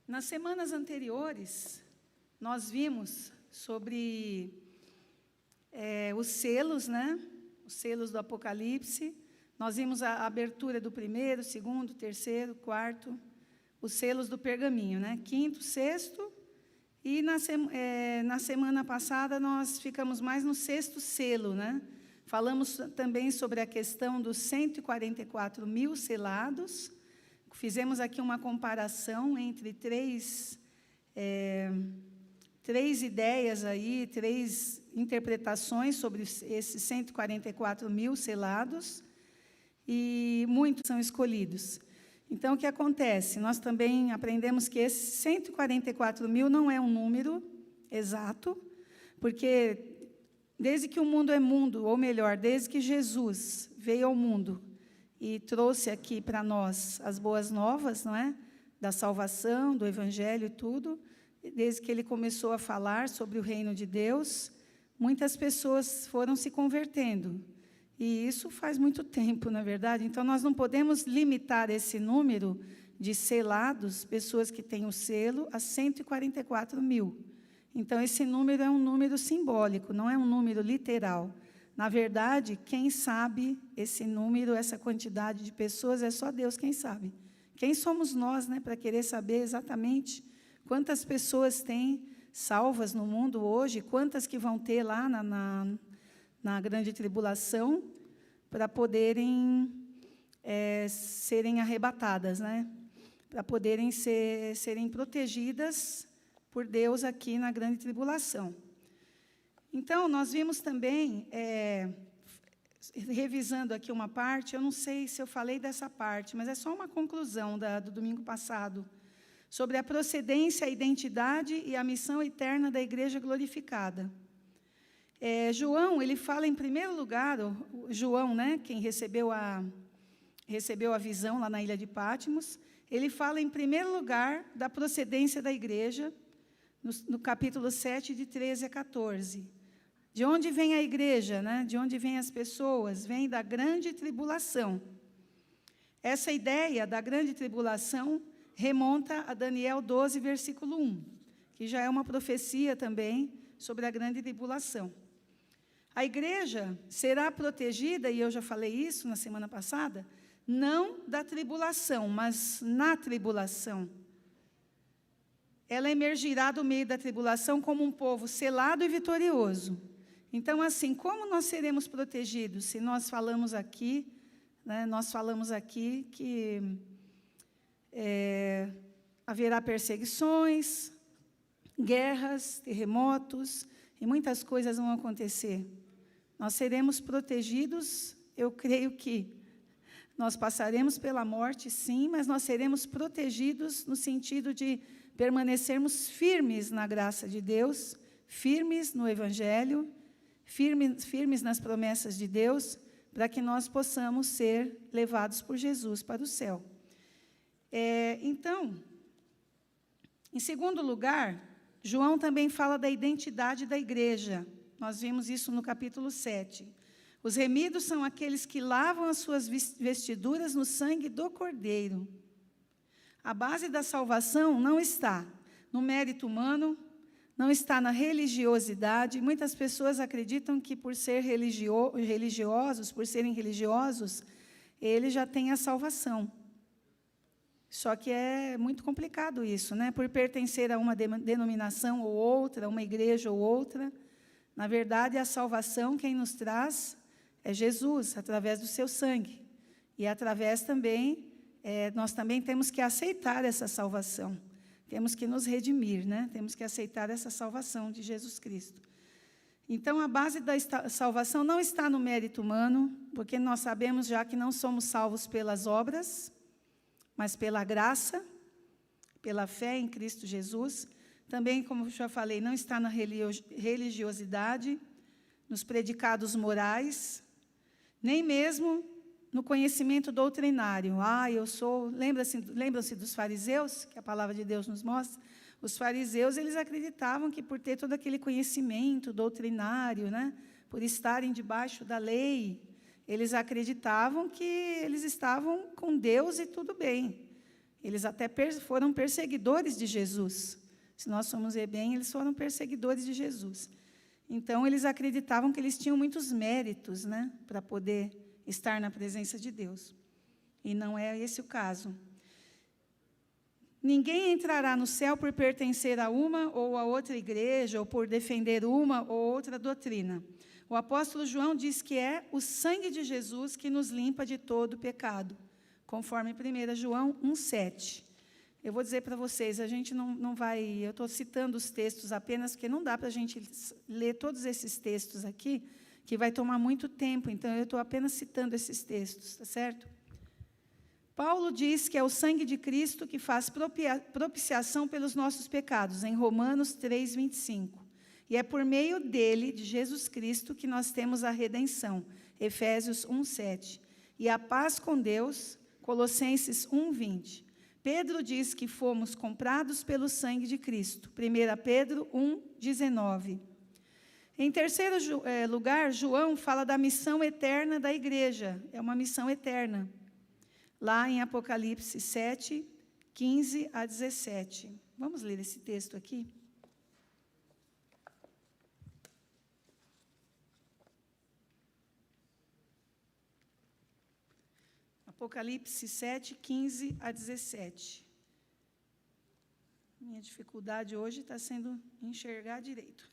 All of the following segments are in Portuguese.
Nas semanas anteriores, nós vimos sobre os selos, né? Os selos do Apocalipse. Nós vimos a abertura do primeiro, segundo, terceiro, quarto, os selos do pergaminho, né? Quinto, sexto, e na semana passada nós ficamos mais no sexto selo, né? Falamos também sobre a questão dos 144 mil selados. Fizemos aqui uma comparação entre três ideias aí, três interpretações sobre esses 144 mil selados, e muitos são escolhidos. Então, o que acontece? Nós também aprendemos que esses 144 mil não é um número exato, porque desde que o mundo é mundo, ou melhor, desde que Jesus veio ao mundo e trouxe aqui para nós as boas novas, não é? Da salvação, do Evangelho e tudo, desde que ele começou a falar sobre o reino de Deus, muitas pessoas foram se convertendo. E isso faz muito tempo, na verdade. Então, nós não podemos limitar esse número de selados, pessoas que têm o selo, a 144 mil. Então, esse número é um número simbólico, não é um número literal. Na verdade, quem sabe esse número, essa quantidade de pessoas, é só Deus quem sabe. Quem somos nós, né, para querer saber exatamente quantas pessoas têm salvas no mundo hoje, quantas que vão ter lá na grande tribulação, para poderem serem arrebatadas, né? Para poderem serem protegidas por Deus aqui na grande tribulação. Então, nós vimos também, revisando aqui uma parte, eu não sei se eu falei dessa parte, mas é só uma conclusão do domingo passado, sobre a procedência, a identidade e a missão eterna da igreja glorificada. João, ele fala em primeiro lugar, João, né, quem recebeu a visão lá na ilha de Patmos, ele fala em primeiro lugar da procedência da igreja, no capítulo 7, de 13 a 14. De onde vem a igreja, né? De onde vêm as pessoas? Vem da grande tribulação. Essa ideia da grande tribulação remonta a Daniel 12, versículo 1, que já é uma profecia também sobre a grande tribulação. A igreja será protegida, e eu já falei isso na semana passada, não da tribulação, mas na tribulação. Ela emergirá do meio da tribulação como um povo selado e vitorioso. Então, assim, como nós seremos protegidos? Se nós falamos aqui, né, que haverá perseguições, guerras, terremotos, e muitas coisas vão acontecer. Nós seremos protegidos, eu creio que nós passaremos pela morte, sim, mas nós seremos protegidos no sentido de permanecermos firmes na graça de Deus, firmes no Evangelho, firmes nas promessas de Deus, para que nós possamos ser levados por Jesus para o céu. Então, em segundo lugar, João também fala da identidade da igreja. Nós vimos isso no capítulo 7. Os remidos são aqueles que lavam as suas vestiduras no sangue do Cordeiro. A base da salvação não está no mérito humano, não está na religiosidade. Muitas pessoas acreditam que por ser religiosos, por serem religiosos, eles já têm a salvação. Só que é muito complicado isso, né? Por pertencer a uma denominação ou outra, uma igreja ou outra, na verdade, a salvação quem nos traz é Jesus, através do seu sangue. E através também, nós também temos que aceitar essa salvação. Temos que nos redimir, né? Temos que aceitar essa salvação de Jesus Cristo. Então, a base da salvação não está no mérito humano, porque nós sabemos já que não somos salvos pelas obras, mas pela graça, pela fé em Cristo Jesus. Também, como eu já falei, não está na religiosidade, nos predicados morais, nem mesmo no conhecimento doutrinário. Lembram-se dos fariseus, que a palavra de Deus nos mostra? Os fariseus, eles acreditavam que por ter todo aquele conhecimento doutrinário, né, por estarem debaixo da lei, eles acreditavam que eles estavam com Deus e tudo bem. Eles até foram perseguidores de Jesus. Se nós formos ver bem, eles foram perseguidores de Jesus. Então, eles acreditavam que eles tinham muitos méritos, né, para poder estar na presença de Deus. E não é esse o caso. Ninguém entrará no céu por pertencer a uma ou a outra igreja, ou por defender uma ou outra doutrina. O apóstolo João diz que é o sangue de Jesus que nos limpa de todo pecado, conforme 1 João 1,7. Eu vou dizer para vocês, a gente não vai... Eu estou citando os textos apenas, porque não dá para a gente ler todos esses textos aqui, que vai tomar muito tempo, então eu estou apenas citando esses textos, tá certo? Paulo diz que é o sangue de Cristo que faz propiciação pelos nossos pecados, em Romanos 3,25. E é por meio dele, de Jesus Cristo, que nós temos a redenção, Efésios 1,7. E a paz com Deus, Colossenses 1,20. Pedro diz que fomos comprados pelo sangue de Cristo, 1 Pedro 1,19. Em terceiro lugar, João fala da missão eterna da igreja, é uma missão eterna. Lá em Apocalipse 7, 15 a 17. Vamos ler esse texto aqui? Apocalipse 7, 15 a 17. Minha dificuldade hoje está sendo enxergar direito.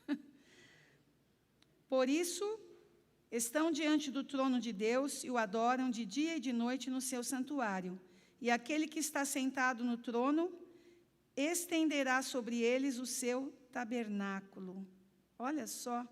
Por isso, estão diante do trono de Deus e o adoram de dia e de noite no seu santuário. E aquele que está sentado no trono estenderá sobre eles o seu tabernáculo. Olha só.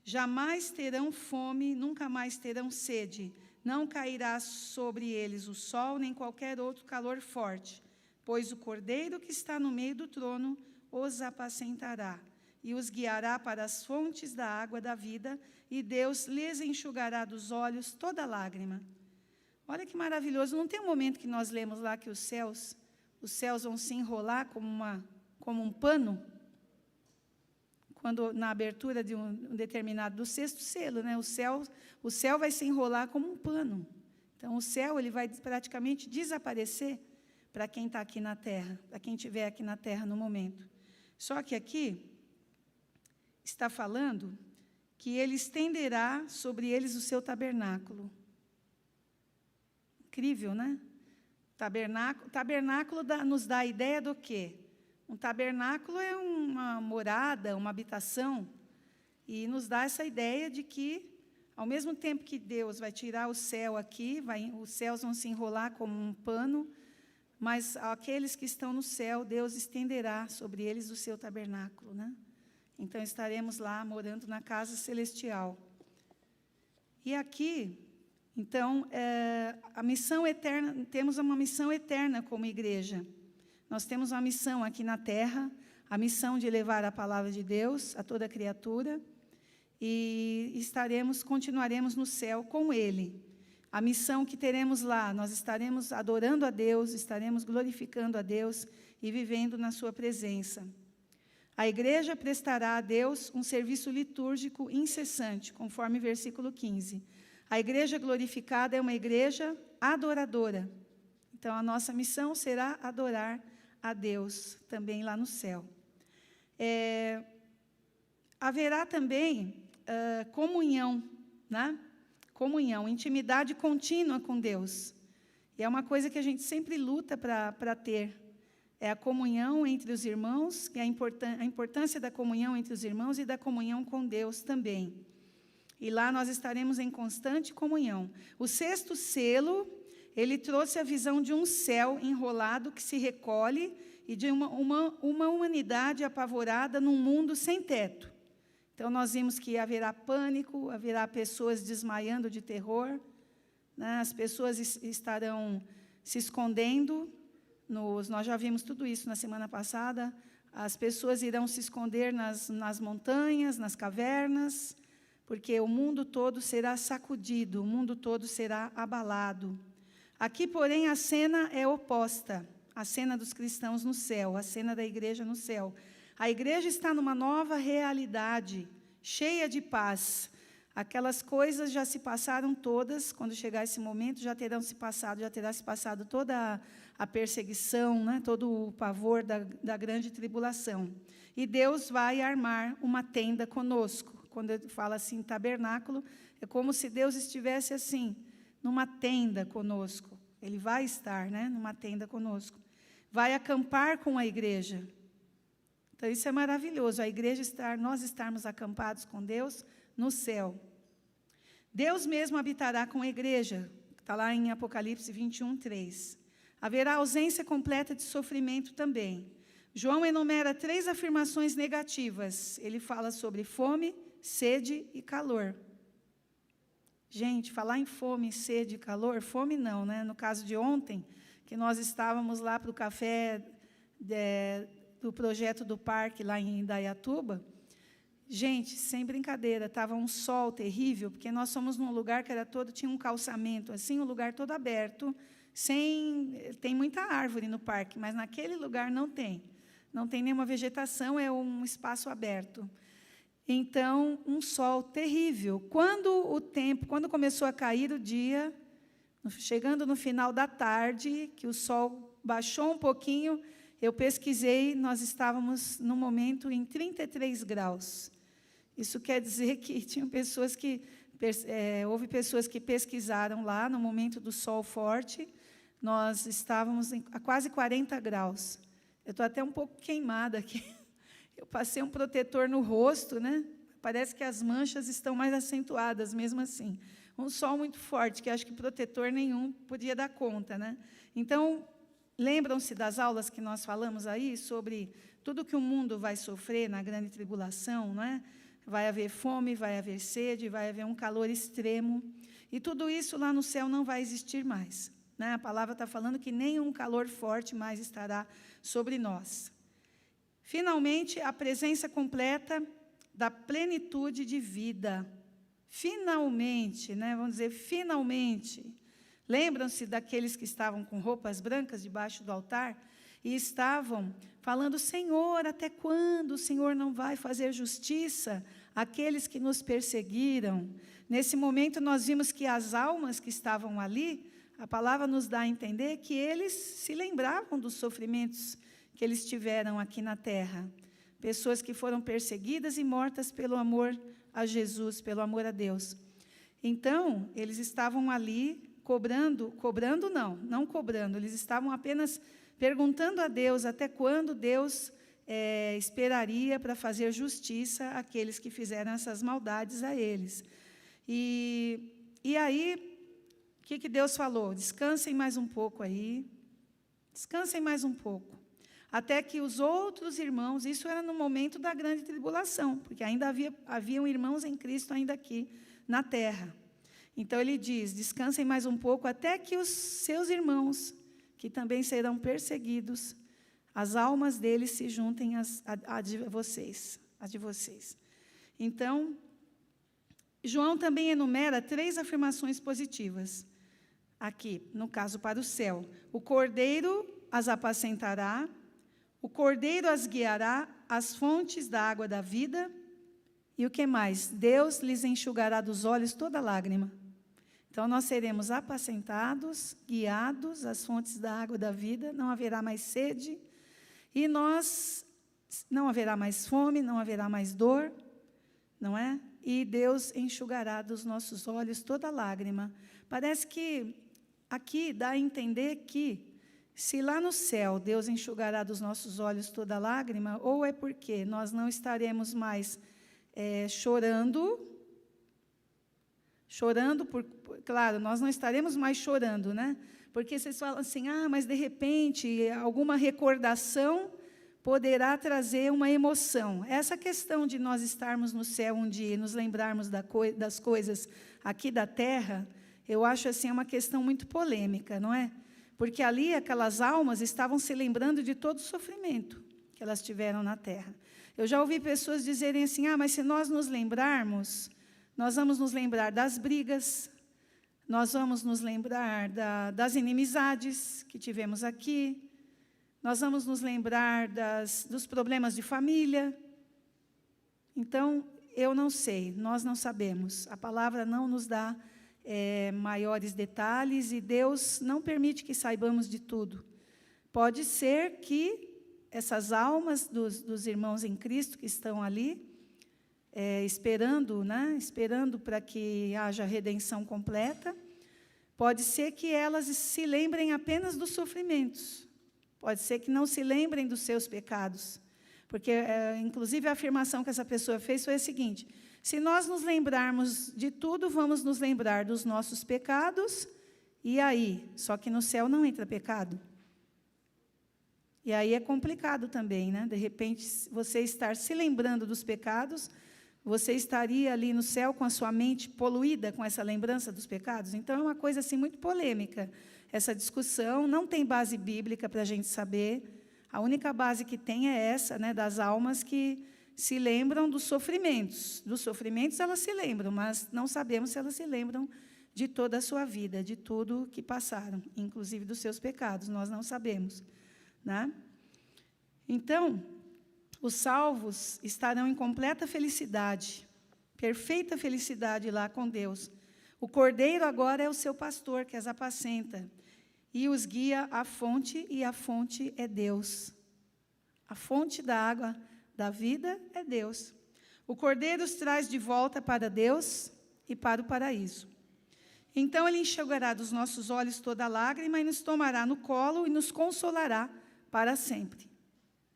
Jamais terão fome, nunca mais terão sede. Não cairá sobre eles o sol, nem qualquer outro calor forte, pois o Cordeiro que está no meio do trono os apacentará e os guiará para as fontes da água da vida, e Deus lhes enxugará dos olhos toda lágrima. Olha que maravilhoso, não tem um momento que nós lemos lá que os céus vão se enrolar como um pano? Quando na abertura de um determinado, do sexto selo, né, o céu vai se enrolar como um pano. Então, o céu ele vai praticamente desaparecer para quem está aqui na terra, para quem estiver aqui na terra no momento. Só que aqui está falando que ele estenderá sobre eles o seu tabernáculo. Incrível, né? Tabernáculo nos dá a ideia do quê? Um tabernáculo é uma morada, uma habitação, e nos dá essa ideia de que, ao mesmo tempo que Deus vai tirar o céu aqui, os céus vão se enrolar como um pano, mas aqueles que estão no céu, Deus estenderá sobre eles o seu tabernáculo, né? Então, estaremos lá morando na casa celestial. E aqui, então, a missão eterna, temos uma missão eterna como igreja. Nós temos uma missão aqui na terra, a missão de levar a palavra de Deus a toda criatura, e continuaremos no céu com Ele. A missão que teremos lá, nós estaremos adorando a Deus, estaremos glorificando a Deus e vivendo na sua presença. A igreja prestará a Deus um serviço litúrgico incessante, conforme versículo 15. A igreja glorificada é uma igreja adoradora. Então, a nossa missão será adorar a Deus, também lá no céu. Haverá também comunhão, né? Comunhão, intimidade contínua com Deus. E é uma coisa que a gente sempre luta para ter. É a comunhão entre os irmãos, que é a importância da comunhão entre os irmãos e da comunhão com Deus também. E lá nós estaremos em constante comunhão. O sexto selo, ele trouxe a visão de um céu enrolado que se recolhe e de uma humanidade apavorada num mundo sem teto. Então, nós vimos que haverá pânico, haverá pessoas desmaiando de terror, né? As pessoas estarão se escondendo. Nós já vimos tudo isso na semana passada. As pessoas irão se esconder nas montanhas, nas cavernas, porque o mundo todo será sacudido, o mundo todo será abalado. Aqui, porém, a cena é oposta, a cena dos cristãos no céu, a cena da igreja no céu. A igreja está numa nova realidade, cheia de paz. Aquelas coisas já se passaram todas, quando chegar esse momento, já terá se passado toda a perseguição, né, todo o pavor da grande tribulação. E Deus vai armar uma tenda conosco. Quando ele fala assim, tabernáculo, é como se Deus estivesse assim, numa tenda conosco. Ele vai estar, né, numa tenda conosco. Vai acampar com a igreja. Então, isso é maravilhoso, a igreja nós estarmos acampados com Deus no céu. Deus mesmo habitará com a igreja, está lá em Apocalipse 21, 3. Haverá ausência completa de sofrimento também. João enumera 3 afirmações negativas. Ele fala sobre fome, sede e calor. Gente, falar em fome, sede e calor, fome não, né? No caso de ontem, que nós estávamos lá para o café do projeto do parque, lá em Indaiatuba, gente, sem brincadeira, estava um sol terrível, porque nós fomos num lugar que tinha um calçamento, assim, um lugar todo aberto, tem muita árvore no parque, mas naquele lugar não tem nenhuma vegetação, é um espaço aberto. Então, um sol terrível. Quando começou a cair o dia, chegando no final da tarde, que o sol baixou um pouquinho, eu pesquisei, nós estávamos, no momento, em 33 graus. Isso quer dizer que houve pessoas que pesquisaram lá, no momento do sol forte, nós estávamos a quase 40 graus. Eu estou até um pouco queimada aqui. Eu passei um protetor no rosto, né? Parece que as manchas estão mais acentuadas, mesmo assim. Um sol muito forte, que acho que protetor nenhum podia dar conta, né? Então, lembram-se das aulas que nós falamos aí sobre tudo que o mundo vai sofrer na grande tribulação, não é? Vai haver fome, vai haver sede, vai haver um calor extremo. E tudo isso lá no céu não vai existir mais, né? A palavra está falando que nenhum calor forte mais estará sobre nós. Finalmente, a presença completa da plenitude de vida. Finalmente, né? Vamos dizer, finalmente. Lembram-se daqueles que estavam com roupas brancas debaixo do altar e estavam falando, Senhor, até quando o Senhor não vai fazer justiça àqueles que nos perseguiram? Nesse momento, nós vimos que as almas que estavam ali, a palavra nos dá a entender que eles se lembravam dos sofrimentos que eles tiveram aqui na terra. Pessoas que foram perseguidas e mortas pelo amor a Jesus, pelo amor a Deus. Então, eles estavam ali cobrando não cobrando, eles estavam apenas perguntando a Deus até quando Deus esperaria para fazer justiça àqueles que fizeram essas maldades a eles. E aí, o que Deus falou? Descansem mais um pouco aí, descansem mais um pouco, até que os outros irmãos, isso era no momento da grande tribulação, porque ainda haviam irmãos em Cristo ainda aqui na terra. Então, ele diz, descansem mais um pouco, até que os seus irmãos, que também serão perseguidos, as almas deles se juntem a de vocês. Então, João também enumera 3 afirmações positivas, aqui, no caso, para o céu. O Cordeiro as apacentará, o Cordeiro as guiará às fontes da água da vida, e o que mais? Deus lhes enxugará dos olhos toda lágrima. Então, nós seremos apacentados, guiados às fontes da água da vida, não haverá mais sede, e não haverá mais fome, não haverá mais dor, não é? E Deus enxugará dos nossos olhos toda lágrima. Parece que aqui dá a entender que, se lá no céu Deus enxugará dos nossos olhos toda lágrima, ou é porque nós não estaremos mais chorando, claro, nós não estaremos mais chorando, né? Porque vocês falam assim, mas de repente, alguma recordação poderá trazer uma emoção. Essa questão de nós estarmos no céu um dia e nos lembrarmos das coisas aqui da terra, eu acho assim uma questão muito polêmica, não é? Porque ali aquelas almas estavam se lembrando de todo o sofrimento que elas tiveram na terra. Eu já ouvi pessoas dizerem assim, mas se nós nos lembrarmos, nós vamos nos lembrar das brigas, nós vamos nos lembrar das inimizades que tivemos aqui, nós vamos nos lembrar dos problemas de família. Então, eu não sei, nós não sabemos. A palavra não nos dá maiores detalhes e Deus não permite que saibamos de tudo. Pode ser que essas almas dos irmãos em Cristo que estão ali, esperando, né? Esperando para que haja redenção completa, pode ser que elas se lembrem apenas dos sofrimentos. Pode ser que não se lembrem dos seus pecados. Porque, inclusive, a afirmação que essa pessoa fez foi a seguinte: se nós nos lembrarmos de tudo, vamos nos lembrar dos nossos pecados, e aí? Só que no céu não entra pecado. E aí é complicado também, né? De repente, você estar se lembrando dos pecados, você estaria ali no céu com a sua mente poluída com essa lembrança dos pecados? Então, é uma coisa assim muito polêmica. Essa discussão não tem base bíblica para a gente saber. A única base que tem é essa, né, das almas que se lembram dos sofrimentos. Dos sofrimentos elas se lembram, mas não sabemos se elas se lembram de toda a sua vida, de tudo que passaram, inclusive dos seus pecados, nós não sabemos, né? Então, os salvos estarão em completa felicidade, perfeita felicidade lá com Deus. O Cordeiro agora é o seu pastor, que as apacenta, e os guia à fonte, e a fonte é Deus. A fonte da água da vida é Deus. O Cordeiro os traz de volta para Deus e para o paraíso. Então, Ele enxugará dos nossos olhos toda lágrima e nos tomará no colo e nos consolará para sempre.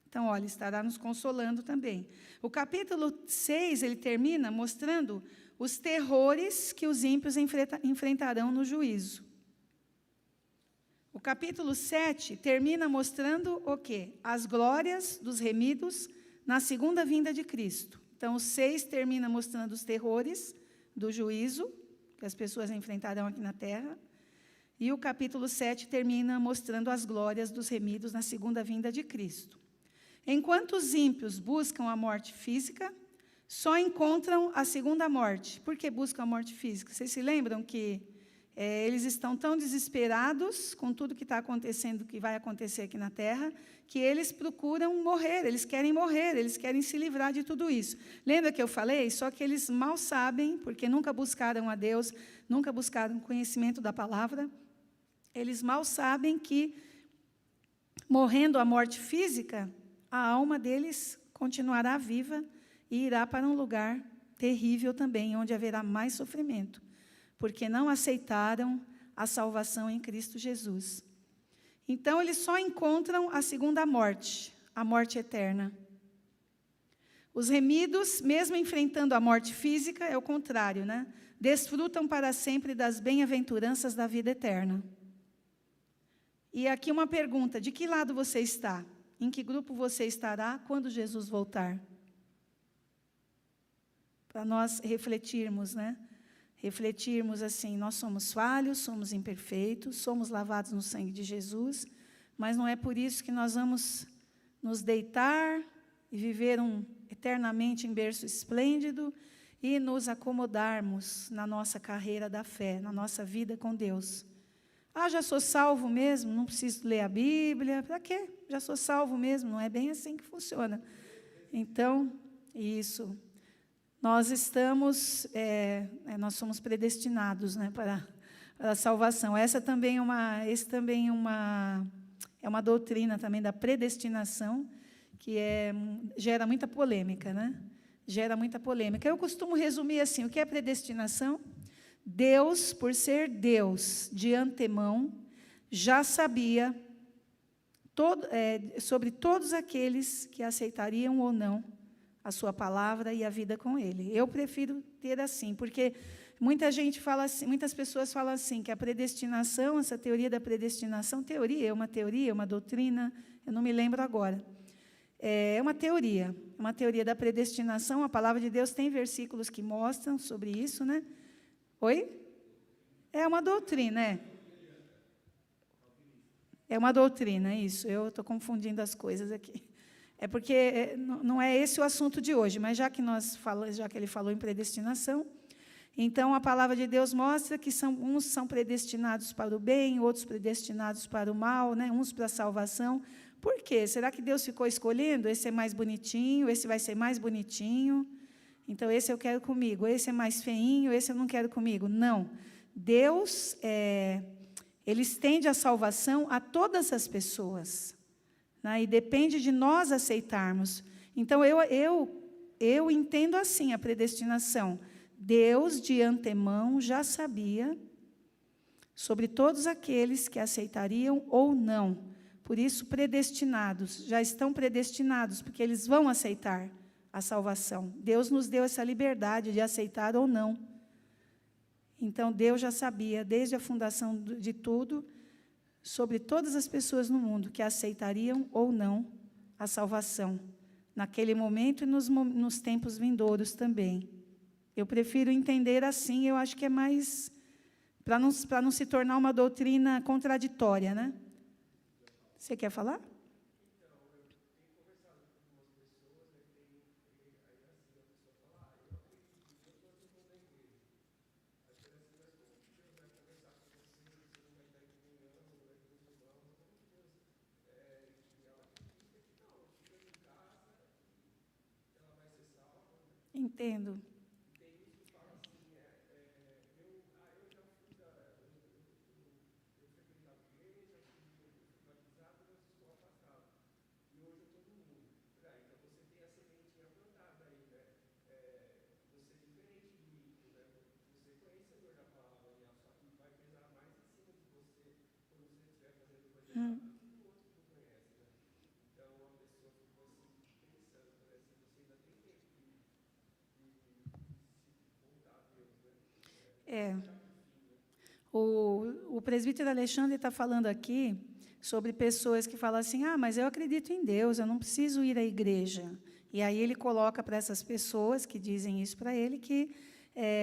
Então, olha, estará nos consolando também. O capítulo 6, ele termina mostrando os terrores que os ímpios enfrentarão no juízo. O capítulo 7 termina mostrando o quê? As glórias dos remidos na segunda vinda de Cristo. Então, o 6 termina mostrando os terrores do juízo que as pessoas enfrentarão aqui na terra. E o capítulo 7 termina mostrando as glórias dos remidos na segunda vinda de Cristo. Enquanto os ímpios buscam a morte física, só encontram a segunda morte. Por que buscam a morte física? Vocês se lembram que eles estão tão desesperados com tudo que está acontecendo, que vai acontecer aqui na Terra, que eles procuram morrer, eles querem se livrar de tudo isso. Lembra que eu falei? Só que eles mal sabem, porque nunca buscaram a Deus, nunca buscaram conhecimento da palavra, eles mal sabem que, morrendo a morte física, a alma deles continuará viva e irá para um lugar terrível também, onde haverá mais sofrimento, porque não aceitaram a salvação em Cristo Jesus. Então, eles só encontram a segunda morte, a morte eterna. Os remidos, mesmo enfrentando a morte física, é o contrário, né? Desfrutam para sempre das bem-aventuranças da vida eterna. E aqui uma pergunta: de que lado você está? Em que grupo você estará quando Jesus voltar? Para nós refletirmos, né? Refletirmos assim: nós somos falhos, somos imperfeitos, somos lavados no sangue de Jesus, mas não é por isso que nós vamos nos deitar e viver eternamente em berço esplêndido e nos acomodarmos na nossa carreira da fé, na nossa vida com Deus. Ah, já sou salvo mesmo, não preciso ler a Bíblia, para quê? Já sou salvo mesmo, não é bem assim que funciona. Então, isso, nós nós somos predestinados, né, para a salvação. Esse também é uma doutrina também da predestinação, que gera muita polêmica, né? Gera muita polêmica. Eu costumo resumir assim: o que é predestinação? Deus, por ser Deus de antemão, já sabia sobre todos aqueles que aceitariam ou não a sua palavra e a vida com Ele. Eu prefiro ter assim, porque muitas pessoas falam assim, que a predestinação, essa teoria da predestinação, é uma doutrina, eu não me lembro agora. É uma teoria da predestinação. A palavra de Deus tem versículos que mostram sobre isso, né? Oi? É uma doutrina, É uma doutrina, isso. Eu estou confundindo as coisas aqui. É porque não é esse o assunto de hoje, mas já que ele falou em predestinação, então a palavra de Deus mostra que uns são predestinados para o bem, outros predestinados para o mal, né? Uns para a salvação. Por quê? Será que Deus ficou escolhendo? Esse é mais bonitinho, esse vai ser mais bonitinho. Então, esse eu quero comigo, esse é mais feinho, esse eu não quero comigo. Não. Deus, Ele estende a salvação a todas as pessoas, né? E depende de nós aceitarmos. Então, eu entendo assim a predestinação. Deus, de antemão, já sabia sobre todos aqueles que aceitariam ou não. Por isso, predestinados, já estão predestinados, porque eles vão aceitar a salvação. Deus nos deu essa liberdade de aceitar ou não. Então, Deus já sabia, desde a fundação de tudo, sobre todas as pessoas no mundo que aceitariam ou não a salvação, naquele momento e nos tempos vindouros também. Eu prefiro entender assim, eu acho que é mais, para não se tornar uma doutrina contraditória, né? Você quer falar? Entendo. É. O presbítero Alexandre está falando aqui sobre pessoas que falam assim, mas eu acredito em Deus, eu não preciso ir à igreja. E aí ele coloca para essas pessoas que dizem isso para ele,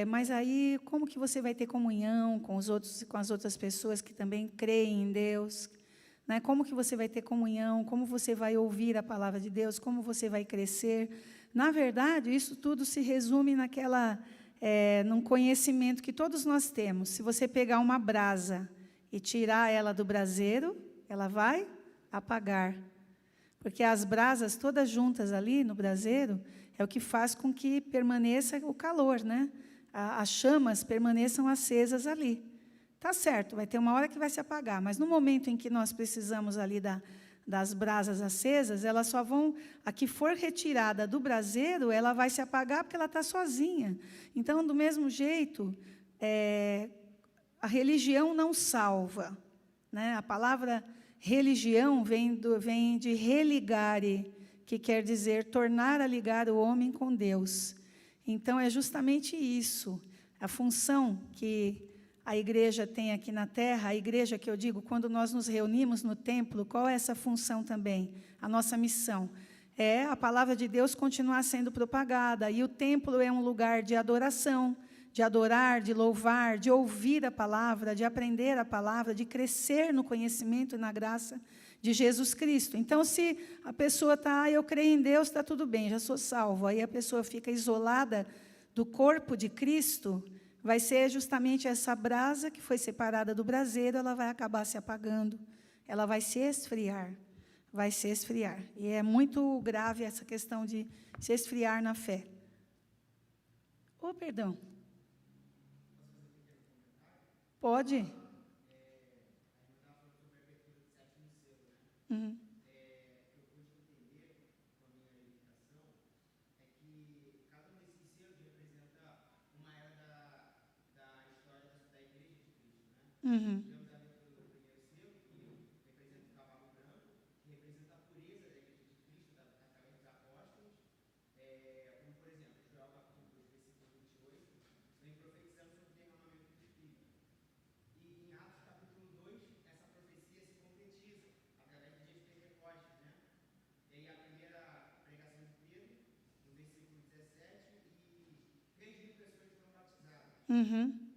mas aí como que você vai ter comunhão com as outras pessoas que também creem em Deus? Né? Como que você vai ter comunhão? Como você vai ouvir a palavra de Deus? Como você vai crescer? Na verdade, isso tudo se resume num conhecimento que todos nós temos. Se você pegar uma brasa e tirar ela do braseiro, ela vai apagar. Porque as brasas todas juntas ali no braseiro é o que faz com que permaneça o calor, né? As chamas permaneçam acesas ali. Tá certo, vai ter uma hora que vai se apagar, mas no momento em que nós precisamos ali das brasas acesas, elas só vão, a que for retirada do braseiro, ela vai se apagar porque ela está sozinha. Então, do mesmo jeito, a religião não salva, né? A palavra religião vem de religare, que quer dizer tornar a ligar o homem com Deus. Então, é justamente isso, a função que a igreja tem aqui na terra, a igreja que eu digo, quando nós nos reunimos no templo, qual é essa função também? A nossa missão é a palavra de Deus continuar sendo propagada, e o templo é um lugar de adoração, de adorar, de louvar, de ouvir a palavra, de aprender a palavra, de crescer no conhecimento e na graça de Jesus Cristo. Então, se a pessoa está, eu creio em Deus, está tudo bem, já sou salvo, aí a pessoa fica isolada do corpo de Cristo, vai ser justamente essa brasa que foi separada do braseiro, ela vai acabar se apagando, ela vai se esfriar, E é muito grave essa questão de se esfriar na fé. Perdão. Pode? Uhum. Uhum. Uhum.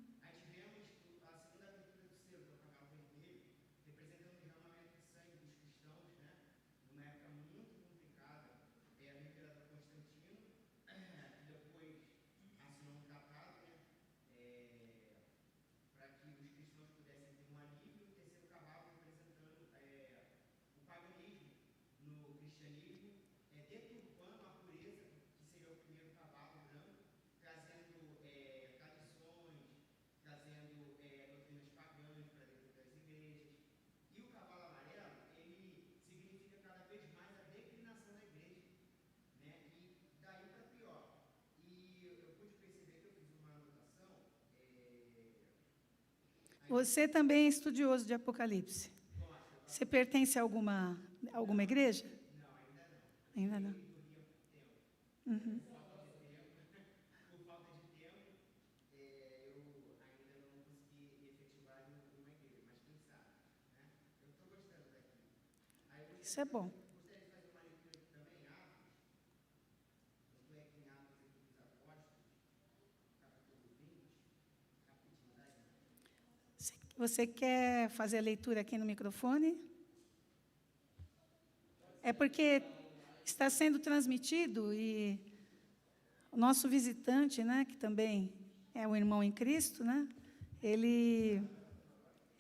Você também é estudioso de Apocalipse. Você pertence a alguma igreja? Ainda não. Uhum. Isso é bom. Você quer fazer a leitura aqui no microfone? É porque está sendo transmitido e o nosso visitante, né, que também é um irmão em Cristo, né, ele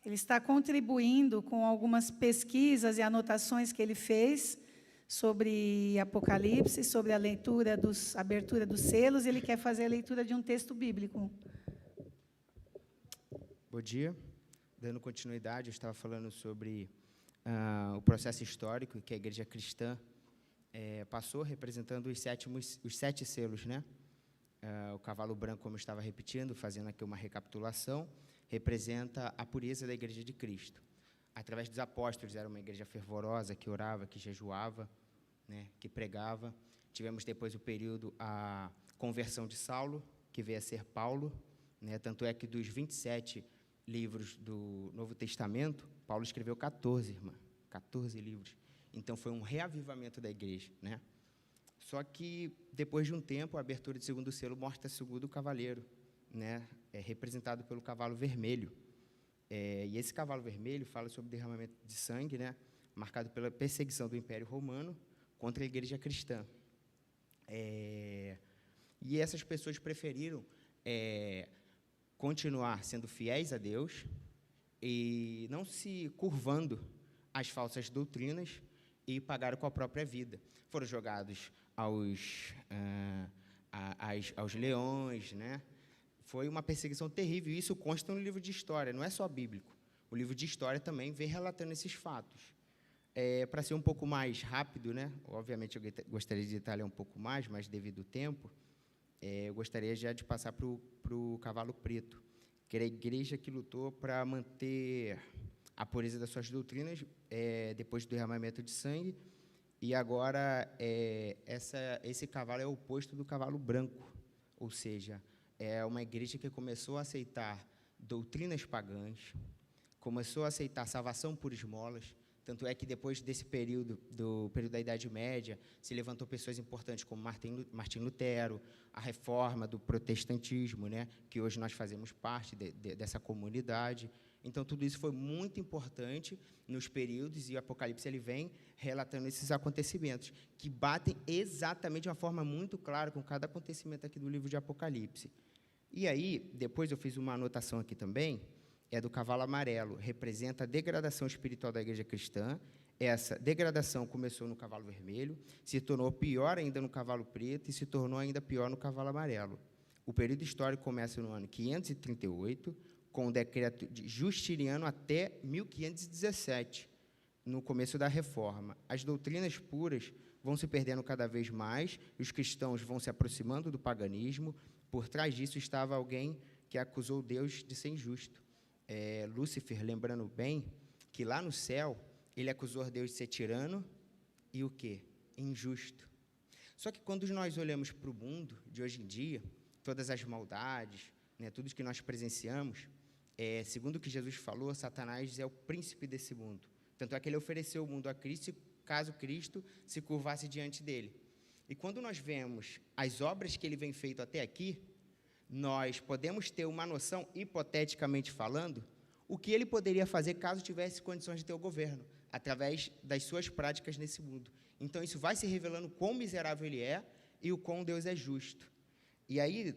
está contribuindo com algumas pesquisas e anotações que ele fez sobre Apocalipse, sobre a abertura dos selos, e ele quer fazer a leitura de um texto bíblico. Bom dia. Dando continuidade, eu estava falando sobre o processo histórico que a igreja cristã passou, representando os 7 selos, né? O cavalo branco, como eu estava repetindo, fazendo aqui uma recapitulação, representa a pureza da igreja de Cristo. Através dos apóstolos, era uma igreja fervorosa, que orava, que jejuava, né, que pregava. Tivemos depois o período, a conversão de Saulo, que veio a ser Paulo, né? Tanto é que dos 27 livros do Novo Testamento, Paulo escreveu 14, irmã, 14 livros. Então, foi um reavivamento da igreja, né? Só que, depois de um tempo, a abertura do segundo selo mostra o segundo cavaleiro, né? Representado pelo cavalo vermelho. E esse cavalo vermelho fala sobre o derramamento de sangue, né? Marcado pela perseguição do Império Romano contra a igreja cristã. E essas pessoas preferiram continuar sendo fiéis a Deus e não se curvando às falsas doutrinas e pagaram com a própria vida. Foram jogados aos leões, né? Foi uma perseguição terrível, e isso consta no livro de história, não é só bíblico. O livro de história também vem relatando esses fatos. Para ser um pouco mais rápido, né? Obviamente, eu gostaria de detalhar um pouco mais, mas devido ao tempo, eu gostaria já de passar para o cavalo preto, que era a igreja que lutou para manter a pureza das suas doutrinas depois do derramamento de sangue, e agora esse cavalo é o oposto do cavalo branco, ou seja, é uma igreja que começou a aceitar doutrinas pagãs, começou a aceitar salvação por esmolas. Tanto é que depois desse período, do período da Idade Média, se levantou pessoas importantes como Martim Lutero, a reforma do protestantismo, né, que hoje nós fazemos parte dessa comunidade. Então, tudo isso foi muito importante nos períodos, e o Apocalipse ele vem relatando esses acontecimentos, que batem exatamente de uma forma muito clara com cada acontecimento aqui do livro de Apocalipse. E aí, depois eu fiz uma anotação aqui também, do cavalo amarelo, representa a degradação espiritual da igreja cristã. Essa degradação começou no cavalo vermelho, se tornou pior ainda no cavalo preto e se tornou ainda pior no cavalo amarelo. O período histórico começa no ano 538, com o decreto de Justiniano até 1517, no começo da Reforma. As doutrinas puras vão se perdendo cada vez mais, os cristãos vão se aproximando do paganismo. Por trás disso estava alguém que acusou Deus de ser injusto. Lúcifer, lembrando bem, que lá no céu, ele acusou Deus de ser tirano e o quê? Injusto. Só que quando nós olhamos para o mundo de hoje em dia, todas as maldades, né, tudo que nós presenciamos, segundo o que Jesus falou, Satanás é o príncipe desse mundo. Tanto é que ele ofereceu o mundo a Cristo, caso Cristo se curvasse diante dele. E quando nós vemos as obras que ele vem feito até aqui, nós podemos ter uma noção, hipoteticamente falando, o que ele poderia fazer caso tivesse condições de ter o governo, através das suas práticas nesse mundo. Então, isso vai se revelando quão miserável ele é e o quão Deus é justo. E aí,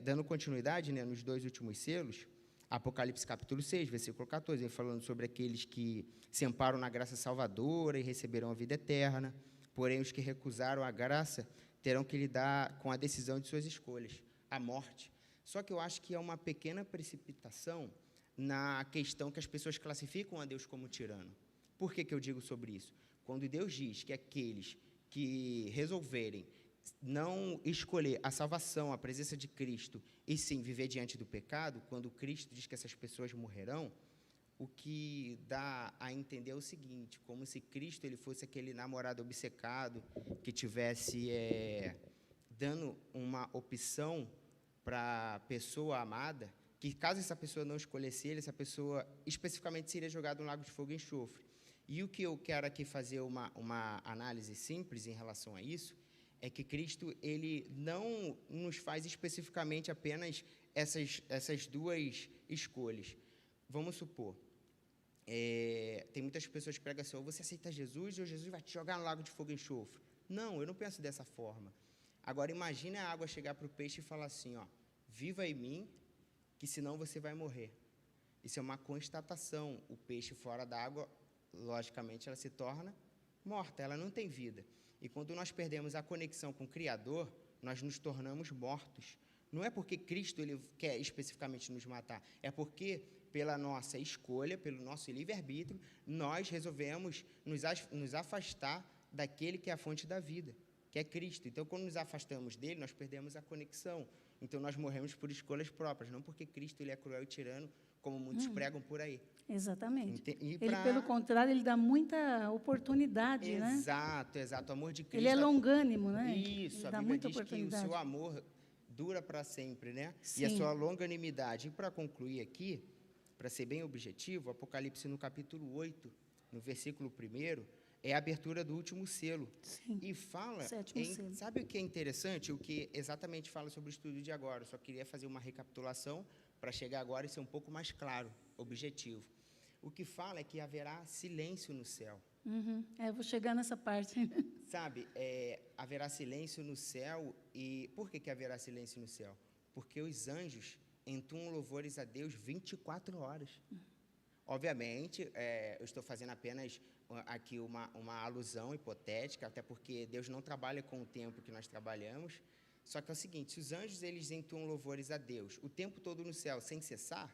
dando continuidade, né, nos 2 últimos selos, Apocalipse capítulo 6, versículo 14, vem falando sobre aqueles que se amparam na graça salvadora e receberão a vida eterna, porém os que recusaram a graça terão que lidar com a decisão de suas escolhas, a morte. Só que eu acho que é uma pequena precipitação na questão que as pessoas classificam a Deus como tirano. Por que eu digo sobre isso? Quando Deus diz que aqueles que resolverem não escolher a salvação, a presença de Cristo, e sim viver diante do pecado, quando Cristo diz que essas pessoas morrerão, o que dá a entender é o seguinte, como se Cristo ele fosse aquele namorado obcecado que tivesse dando uma opção para a pessoa amada, que caso essa pessoa não escolhesse ele, essa pessoa especificamente seria jogada no lago de fogo e enxofre. E o que eu quero aqui fazer uma análise simples em relação a isso, é que Cristo ele não nos faz especificamente apenas essas duas escolhas. Vamos supor, tem muitas pessoas que pregam assim, ou você aceita Jesus, ou Jesus vai te jogar no lago de fogo e enxofre. Não, eu não penso dessa forma. Agora, imagine a água chegar para o peixe e falar assim, ó, viva em mim, que senão você vai morrer. Isso é uma constatação. O peixe fora d'água, logicamente, ela se torna morta, ela não tem vida. E quando nós perdemos a conexão com o Criador, nós nos tornamos mortos. Não é porque Cristo ele quer especificamente nos matar, é porque, pela nossa escolha, pelo nosso livre-arbítrio, nós resolvemos nos afastar daquele que é a fonte da vida, que é Cristo. Então, quando nos afastamos dele, nós perdemos a conexão. Então, nós morremos por escolhas próprias, não porque Cristo ele é cruel e tirano, como muitos pregam por aí. Exatamente. Ele, pelo contrário, ele dá muita oportunidade, exato, né? Exato. O amor de Cristo... Ele é longânimo, né? Isso, ele a dá Bíblia muita diz oportunidade. que o seu amor dura para sempre, né? Sim. E a sua longanimidade. E para concluir aqui, para ser bem objetivo, Apocalipse no capítulo 8, no versículo 1, é a abertura do último selo. Sim. E fala... Selo. Sabe o que é interessante? O que exatamente fala sobre o estudo de agora. Eu só queria fazer uma recapitulação para chegar agora e ser um pouco mais claro, objetivo. O que fala é que haverá silêncio no céu. Eu vou chegar nessa parte. Sabe, haverá silêncio no céu. E por que haverá silêncio no céu? Porque os anjos entoam louvores a Deus 24 horas. Obviamente, eu estou fazendo apenas aqui uma alusão hipotética, até porque Deus não trabalha com o tempo que nós trabalhamos. Só que é o seguinte, se os anjos eles entoam louvores a Deus o tempo todo no céu, sem cessar,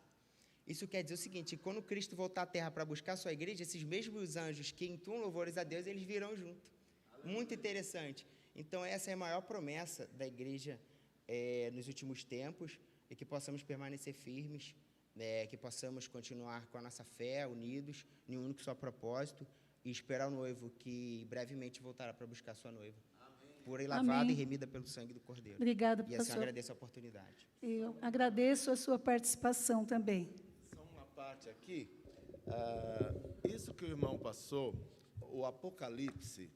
isso quer dizer o seguinte, quando Cristo voltar à Terra para buscar a sua igreja, esses mesmos anjos que entoam louvores a Deus, eles virão junto. Muito interessante. Então, essa é a maior promessa da igreja nos últimos tempos, e que possamos permanecer firmes, que possamos continuar com a nossa fé, unidos, em um único só propósito, e esperar o noivo que brevemente voltará para buscar a sua noiva. Pura e lavada e remida pelo sangue do Cordeiro. Obrigada, pastor. E assim eu agradeço a oportunidade. Eu agradeço a sua participação também. Só uma parte aqui. Isso que o irmão passou, o Apocalipse,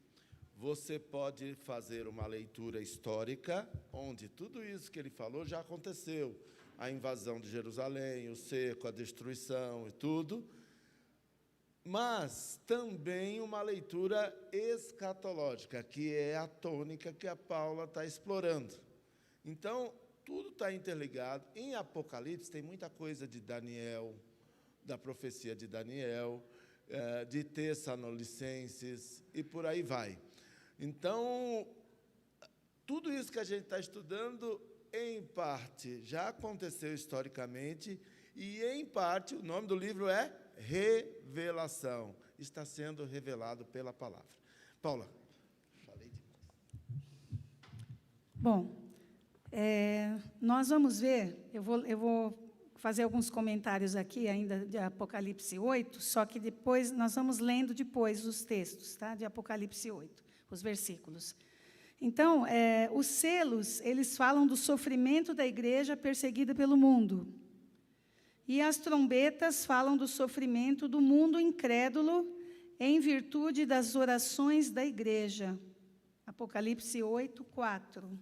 você pode fazer uma leitura histórica, onde tudo isso que ele falou já aconteceu. A invasão de Jerusalém, o cerco, a destruição e tudo. Mas também uma leitura escatológica, que é a tônica que a Paula está explorando. Então, tudo está interligado. Em Apocalipse tem muita coisa de Daniel, da profecia de Daniel, de Tessalonicenses, e por aí vai. Então, tudo isso que a gente está estudando, em parte, já aconteceu historicamente, e, em parte, o nome do livro é Revelação. Está sendo revelado pela palavra. Paula. Falei demais. Bom, nós vamos ver, eu vou fazer alguns comentários aqui ainda de Apocalipse 8, só que depois, nós vamos lendo depois os textos, tá? De Apocalipse 8, os versículos. Então, os selos, eles falam do sofrimento da igreja perseguida pelo mundo. E as trombetas falam do sofrimento do mundo incrédulo em virtude das orações da igreja. Apocalipse 8, 4.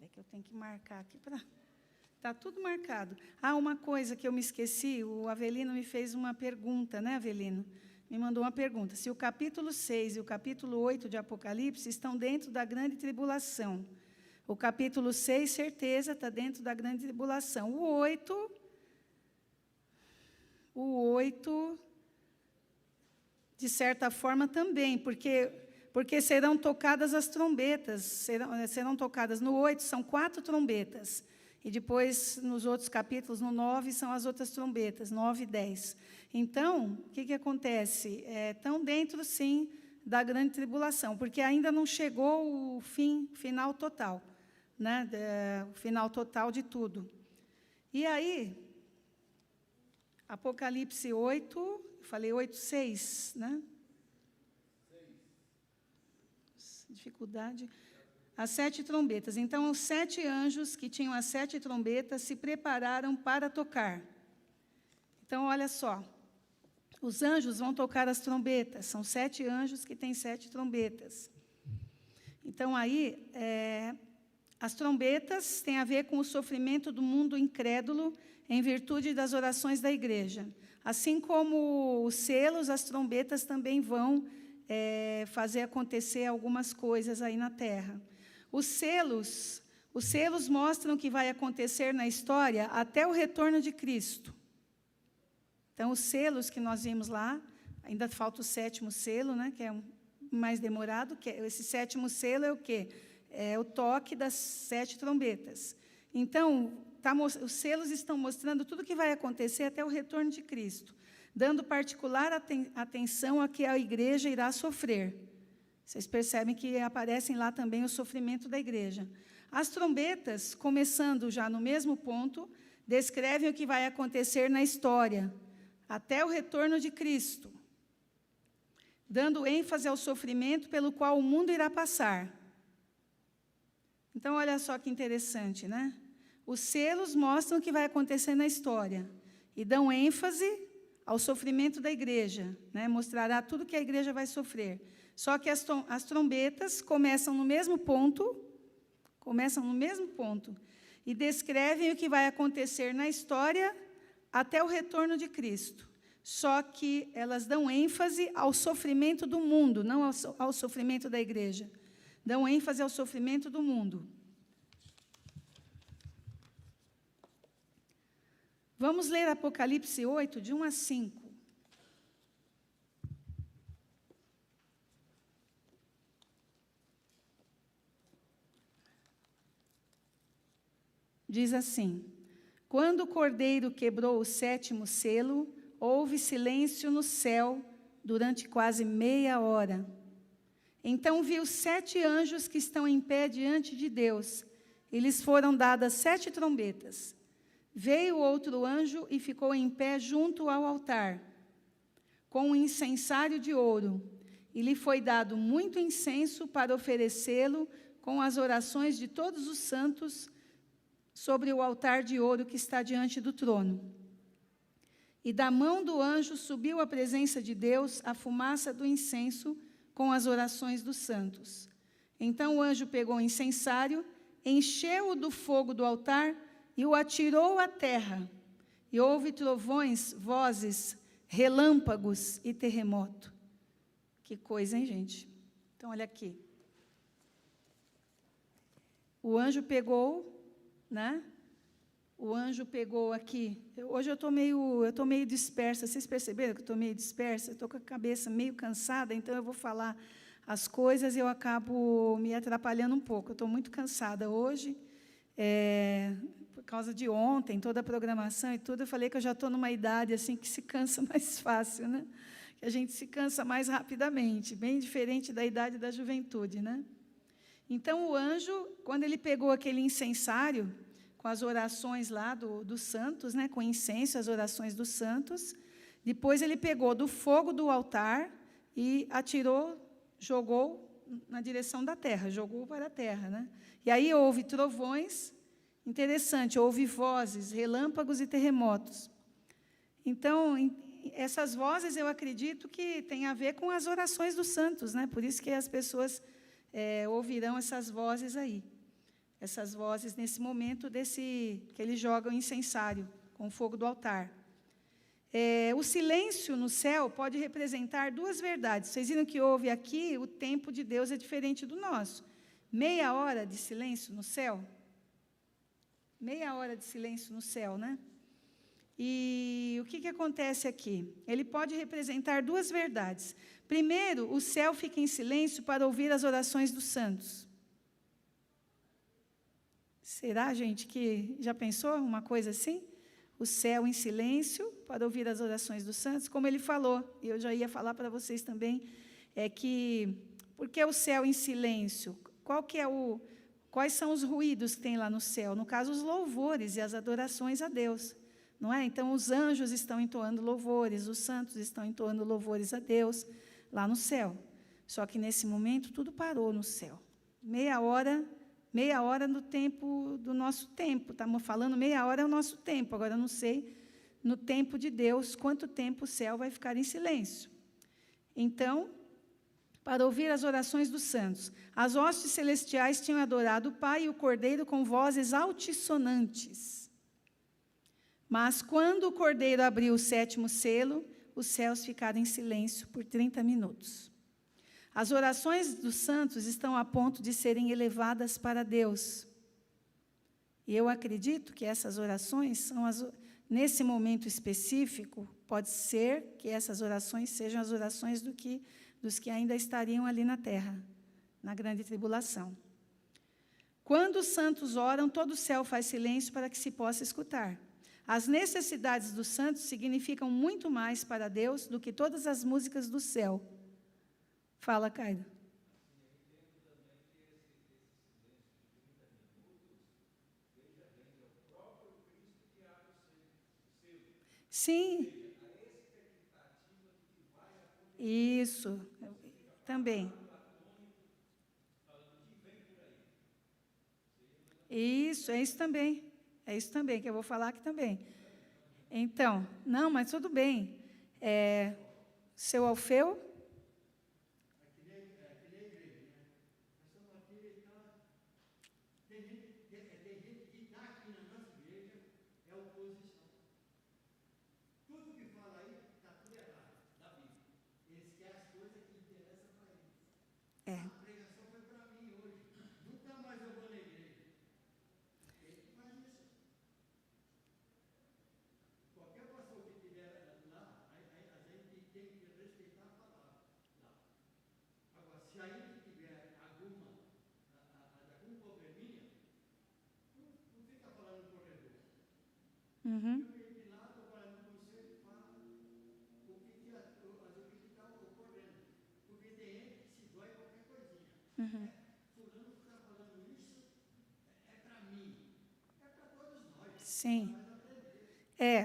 É que eu tenho que marcar aqui para... Está tudo marcado. Uma coisa que eu me esqueci, o Avelino me fez uma pergunta, né, Avelino? Me mandou uma pergunta. Se o capítulo 6 e o capítulo 8 de Apocalipse estão dentro da grande tribulação. O capítulo 6, certeza, está dentro da grande tribulação. O 8, de certa forma, também, porque serão tocadas as trombetas, serão tocadas no 8, são 4 trombetas, e depois, nos outros capítulos, no 9, são as outras trombetas, 9 e 10. Então, o que acontece? Estão dentro, sim, da grande tribulação, porque ainda não chegou o final total, né? O final total de tudo. E aí, Apocalipse 8, falei 8:6, né? Dificuldade. As 7 trombetas. Então, os 7 anjos que tinham as 7 trombetas se prepararam para tocar. Então, olha só. Os anjos vão tocar as trombetas. São 7 anjos que têm 7 trombetas. Então, aí, as trombetas têm a ver com o sofrimento do mundo incrédulo em virtude das orações da igreja. Assim como os selos, as trombetas também vão fazer acontecer algumas coisas aí na terra. Os selos mostram o que vai acontecer na história até o retorno de Cristo. Então, os selos que nós vimos lá, ainda falta o 7º selo, né, que é mais demorado. Esse 7º selo é o quê? É o toque das 7 trombetas. Então, os selos estão mostrando tudo o que vai acontecer até o retorno de Cristo, dando particular atenção a que a igreja irá sofrer. Vocês percebem que aparecem lá também o sofrimento da igreja. As trombetas, começando já no mesmo ponto, descrevem o que vai acontecer na história, até o retorno de Cristo, dando ênfase ao sofrimento pelo qual o mundo irá passar. Então, olha só que interessante, né? Os selos mostram o que vai acontecer na história e dão ênfase ao sofrimento da igreja, né? Mostrará tudo que a igreja vai sofrer. Só que as trombetas começam no mesmo ponto, e descrevem o que vai acontecer na história até o retorno de Cristo. Só que elas dão ênfase ao sofrimento do mundo, não ao sofrimento da igreja. Dão ênfase ao sofrimento do mundo. Vamos ler Apocalipse 8, de 1 a 5. Diz assim: quando o Cordeiro quebrou o 7º selo, houve silêncio no céu durante quase meia hora. Então vi os 7 anjos que estão em pé diante de Deus, e lhes foram dadas 7 trombetas. Veio outro anjo e ficou em pé junto ao altar, com um incensário de ouro, e lhe foi dado muito incenso para oferecê-lo com as orações de todos os santos sobre o altar de ouro que está diante do trono. E da mão do anjo subiu à presença de Deus a fumaça do incenso com as orações dos santos. Então o anjo pegou o incensário, encheu-o do fogo do altar e o atirou à terra. E houve trovões, vozes, relâmpagos e terremoto. Que coisa, hein, gente? Então, olha aqui. O anjo pegou, né? O anjo pegou aqui. Hoje eu estou meio dispersa. Vocês perceberam que eu estou meio dispersa? Estou com a cabeça meio cansada, então eu vou falar as coisas e eu acabo me atrapalhando um pouco. Eu estou muito cansada hoje, por causa de ontem, toda a programação e tudo. Eu falei que eu já estou numa idade assim que se cansa mais fácil, né? Que a gente se cansa mais rapidamente, bem diferente da idade da juventude, né? Então, o anjo, quando ele pegou aquele incensário, com as orações lá dos santos, né, com incenso, as orações dos santos, depois ele pegou do fogo do altar e atirou, jogou na direção da terra, jogou para a terra, né? E aí houve trovões, interessante, houve vozes, relâmpagos e terremotos. Então, essas vozes eu acredito que tem a ver com as orações dos santos, né? Por isso que as pessoas ouvirão essas vozes aí. Essas vozes nesse momento que eles jogam incensário com o fogo do altar. O silêncio no céu pode representar 2 verdades. Vocês viram que houve aqui, o tempo de Deus é diferente do nosso. Meia hora de silêncio no céu. Meia hora de silêncio no céu, né? E o que acontece aqui? Ele pode representar 2 verdades. Primeiro, o céu fica em silêncio para ouvir as orações dos santos. Será, gente, que já pensou uma coisa assim? O céu em silêncio para ouvir as orações dos santos? Como ele falou, e eu já ia falar para vocês também, é que, por que o céu em silêncio? Quais são os ruídos que tem lá no céu? No caso, os louvores e as adorações a Deus. Não é? Então, os anjos estão entoando louvores, os santos estão entoando louvores a Deus lá no céu. Só que, nesse momento, tudo parou no céu. Meia hora no tempo do nosso tempo. Estamos falando meia hora é o nosso tempo. Agora, eu não sei, no tempo de Deus, quanto tempo o céu vai ficar em silêncio. Então, para ouvir as orações dos santos, as hostes celestiais tinham adorado o Pai e o Cordeiro com vozes altissonantes. Mas, quando o Cordeiro abriu o 7º selo, os céus ficaram em silêncio por 30 minutos. As orações dos santos estão a ponto de serem elevadas para Deus. E eu acredito que essas orações são nesse momento específico, pode ser que essas orações sejam as orações dos que ainda estariam ali na terra, na grande tribulação. Quando os santos oram, todo o céu faz silêncio para que se possa escutar. As necessidades dos santos significam muito mais para Deus do que todas as músicas do céu. Fala, Caio. Sim. Isso. Também. Isso, é isso também. É isso também, que eu vou falar aqui também. Então, não, mas tudo bem. Seu Alfeu? Uhum. Uhum. Sim.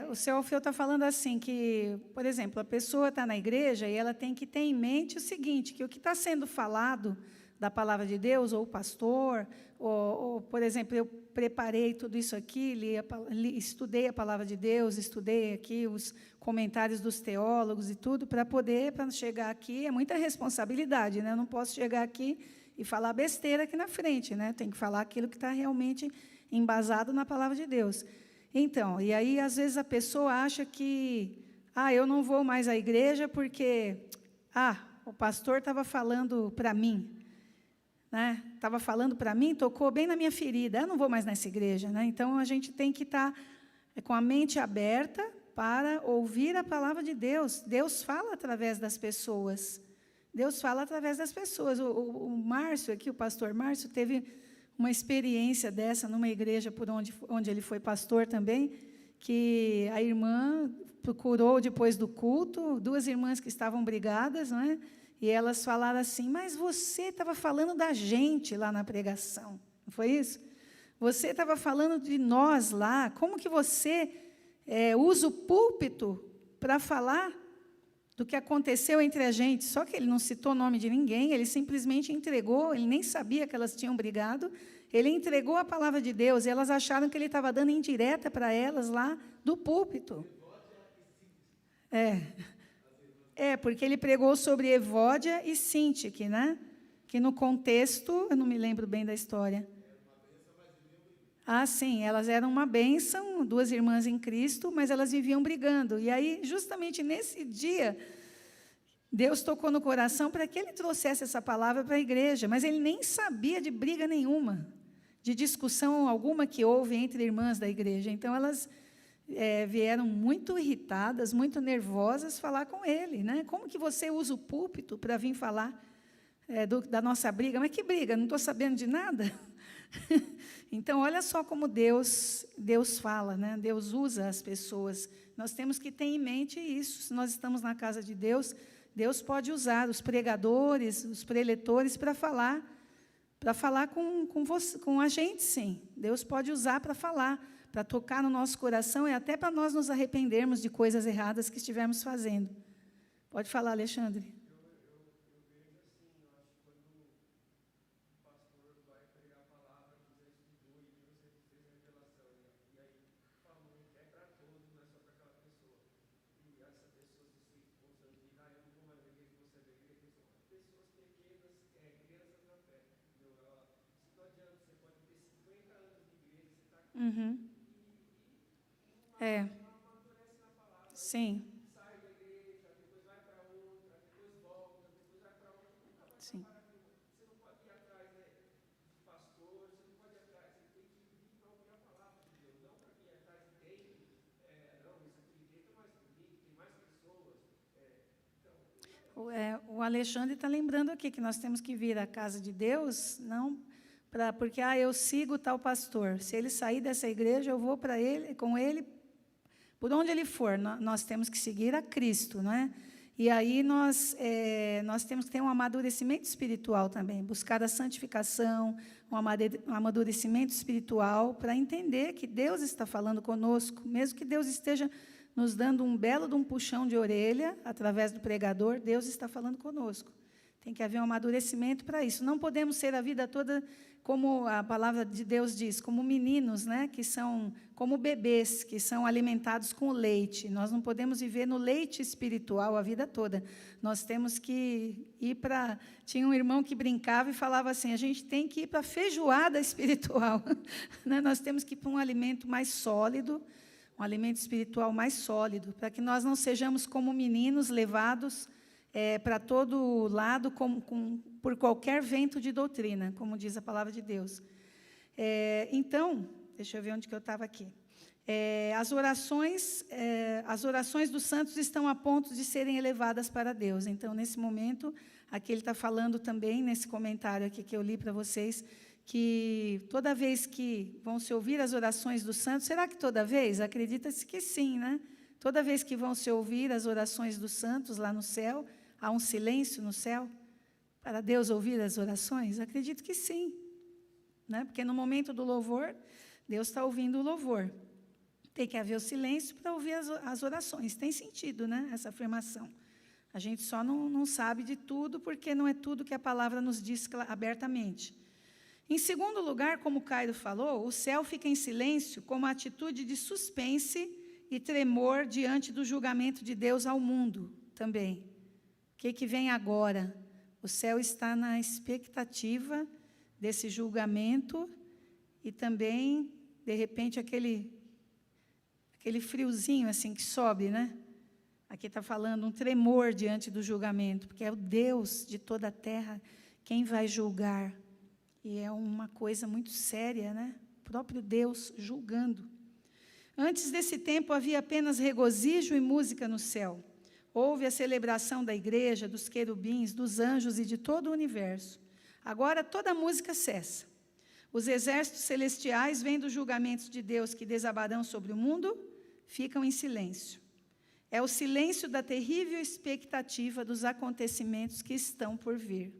O seu Alfeu está falando assim, que, por exemplo, a pessoa está na igreja e ela tem que ter em mente o seguinte, que o que está sendo falado da palavra de Deus, ou o pastor, ou, por exemplo, eu preparei tudo isso aqui, estudei a palavra de Deus, estudei aqui os comentários dos teólogos e tudo, para chegar aqui, é muita responsabilidade, né? Eu não posso chegar aqui e falar besteira aqui na frente, né? Tem que falar aquilo que está realmente embasado na palavra de Deus. Então, e aí, às vezes, a pessoa acha que, eu não vou mais à igreja porque, o pastor estava falando para mim, né? Estava falando para mim, tocou bem na minha ferida, eu não vou mais nessa igreja, né? Então, a gente tem que estar com a mente aberta para ouvir a palavra de Deus. Deus fala através das pessoas. Deus fala através das pessoas. O Márcio aqui, o pastor Márcio, teve uma experiência dessa numa igreja por onde ele foi pastor também, que a irmã procurou depois do culto, 2 irmãs que estavam brigadas, né? E elas falaram assim, mas você estava falando da gente lá na pregação, não foi isso? Você estava falando de nós lá, como que você usa o púlpito para falar do que aconteceu entre a gente? Só que ele não citou o nome de ninguém, ele simplesmente entregou, ele nem sabia que elas tinham brigado, ele entregou a palavra de Deus, e elas acharam que ele estava dando indireta para elas lá do púlpito. Porque ele pregou sobre Evódia e Sintique, né? Que no contexto, eu não me lembro bem da história. Sim, elas eram uma bênção, 2 irmãs em Cristo, mas elas viviam brigando. E aí, justamente nesse dia, Deus tocou no coração para que ele trouxesse essa palavra para a igreja, mas ele nem sabia de briga nenhuma, de discussão alguma que houve entre irmãs da igreja. Então, elas vieram muito irritadas, muito nervosas, falar com ele, né? Como que você usa o púlpito para vir falar da nossa briga? Mas que briga? Não estou sabendo de nada. Então, olha só como Deus fala, né? Deus usa as pessoas. Nós temos que ter em mente isso. Se nós estamos na casa de Deus, Deus pode usar os pregadores, os preletores para falar com a gente, sim. Deus pode usar para falar, para tocar no nosso coração e até para nós nos arrependermos de coisas erradas que estivermos fazendo. Pode falar, Alexandre. Uhum. É. Sim. Sim. O Alexandre está lembrando aqui que nós temos que vir à casa de Deus, não porque eu sigo tal pastor. Se ele sair dessa igreja, eu vou para ele, com ele, por onde ele for. Nós temos que seguir a Cristo, não é? E aí nós temos que ter um amadurecimento espiritual também, buscar a santificação, um amadurecimento espiritual para entender que Deus está falando conosco, mesmo que Deus esteja nos dando um belo de um puxão de orelha, através do pregador, Deus está falando conosco. Tem que haver um amadurecimento para isso. Não podemos ser a vida toda, como a palavra de Deus diz, como meninos, né, que são como bebês, que são alimentados com leite. Nós não podemos viver no leite espiritual a vida toda. Nós temos que ir para... Tinha um irmão que brincava e falava assim, a gente tem que ir para a feijoada espiritual. Nós temos que ir para um alimento mais sólido, um alimento espiritual mais sólido, para que nós não sejamos como meninos levados para todo lado por qualquer vento de doutrina, como diz a palavra de Deus. Então, deixa eu ver onde que eu estava aqui. As orações dos santos estão a ponto de serem elevadas para Deus. Então, nesse momento, aqui ele está falando também, nesse comentário aqui que eu li para vocês, que toda vez que vão se ouvir as orações dos santos, será que toda vez? Acredita-se que sim, né? Toda vez que vão se ouvir as orações dos santos lá no céu, há um silêncio no céu para Deus ouvir as orações? Acredito que sim, né? Porque no momento do louvor, Deus está ouvindo o louvor. Tem que haver o silêncio para ouvir as orações. Tem sentido, né? Essa afirmação. A gente só não sabe de tudo, porque não é tudo que a palavra nos diz abertamente. Em segundo lugar, como Cairo falou, o céu fica em silêncio como atitude de suspense e tremor diante do julgamento de Deus ao mundo também. O que vem agora? O céu está na expectativa desse julgamento e também, de repente, aquele friozinho assim que sobe, né? Aqui está falando um tremor diante do julgamento, porque é o Deus de toda a terra quem vai julgar. E é uma coisa muito séria, né? O próprio Deus julgando. Antes desse tempo havia apenas regozijo e música no céu. Houve a celebração da igreja, dos querubins, dos anjos e de todo o universo. Agora toda a música cessa. Os exércitos celestiais, vendo os julgamentos de Deus que desabarão sobre o mundo, ficam em silêncio. É o silêncio da terrível expectativa dos acontecimentos que estão por vir.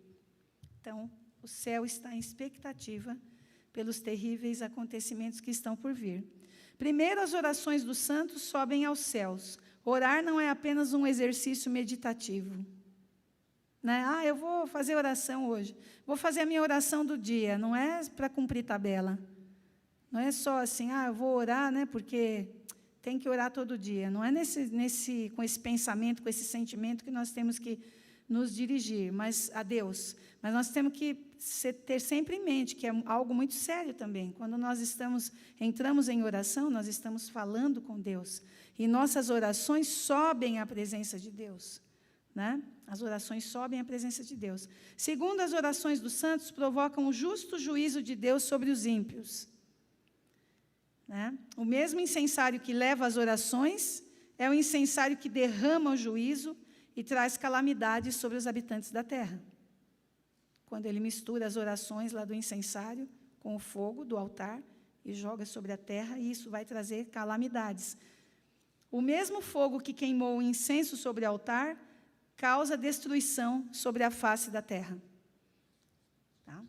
Então, o céu está em expectativa pelos terríveis acontecimentos que estão por vir. Primeiro, as orações dos santos sobem aos céus. Orar não é apenas um exercício meditativo. Né? Eu vou fazer oração hoje. Vou fazer a minha oração do dia. Não é para cumprir tabela. Não é só assim, eu vou orar, né, porque tem que orar todo dia. Não é com esse pensamento, com esse sentimento que nós temos que nos dirigir a Deus. Mas nós temos que ter sempre em mente que é algo muito sério também. Quando nós entramos em oração, nós estamos falando com Deus. E nossas orações sobem à presença de Deus. Né? As orações sobem à presença de Deus. Segundo, as orações dos santos provocam o justo juízo de Deus sobre os ímpios. Né? O mesmo incensário que leva as orações é o incensário que derrama o juízo e traz calamidades sobre os habitantes da terra. Quando ele mistura as orações lá do incensário com o fogo do altar e joga sobre a terra, e isso vai trazer calamidades. O mesmo fogo que queimou o incenso sobre o altar causa destruição sobre a face da terra. Tá?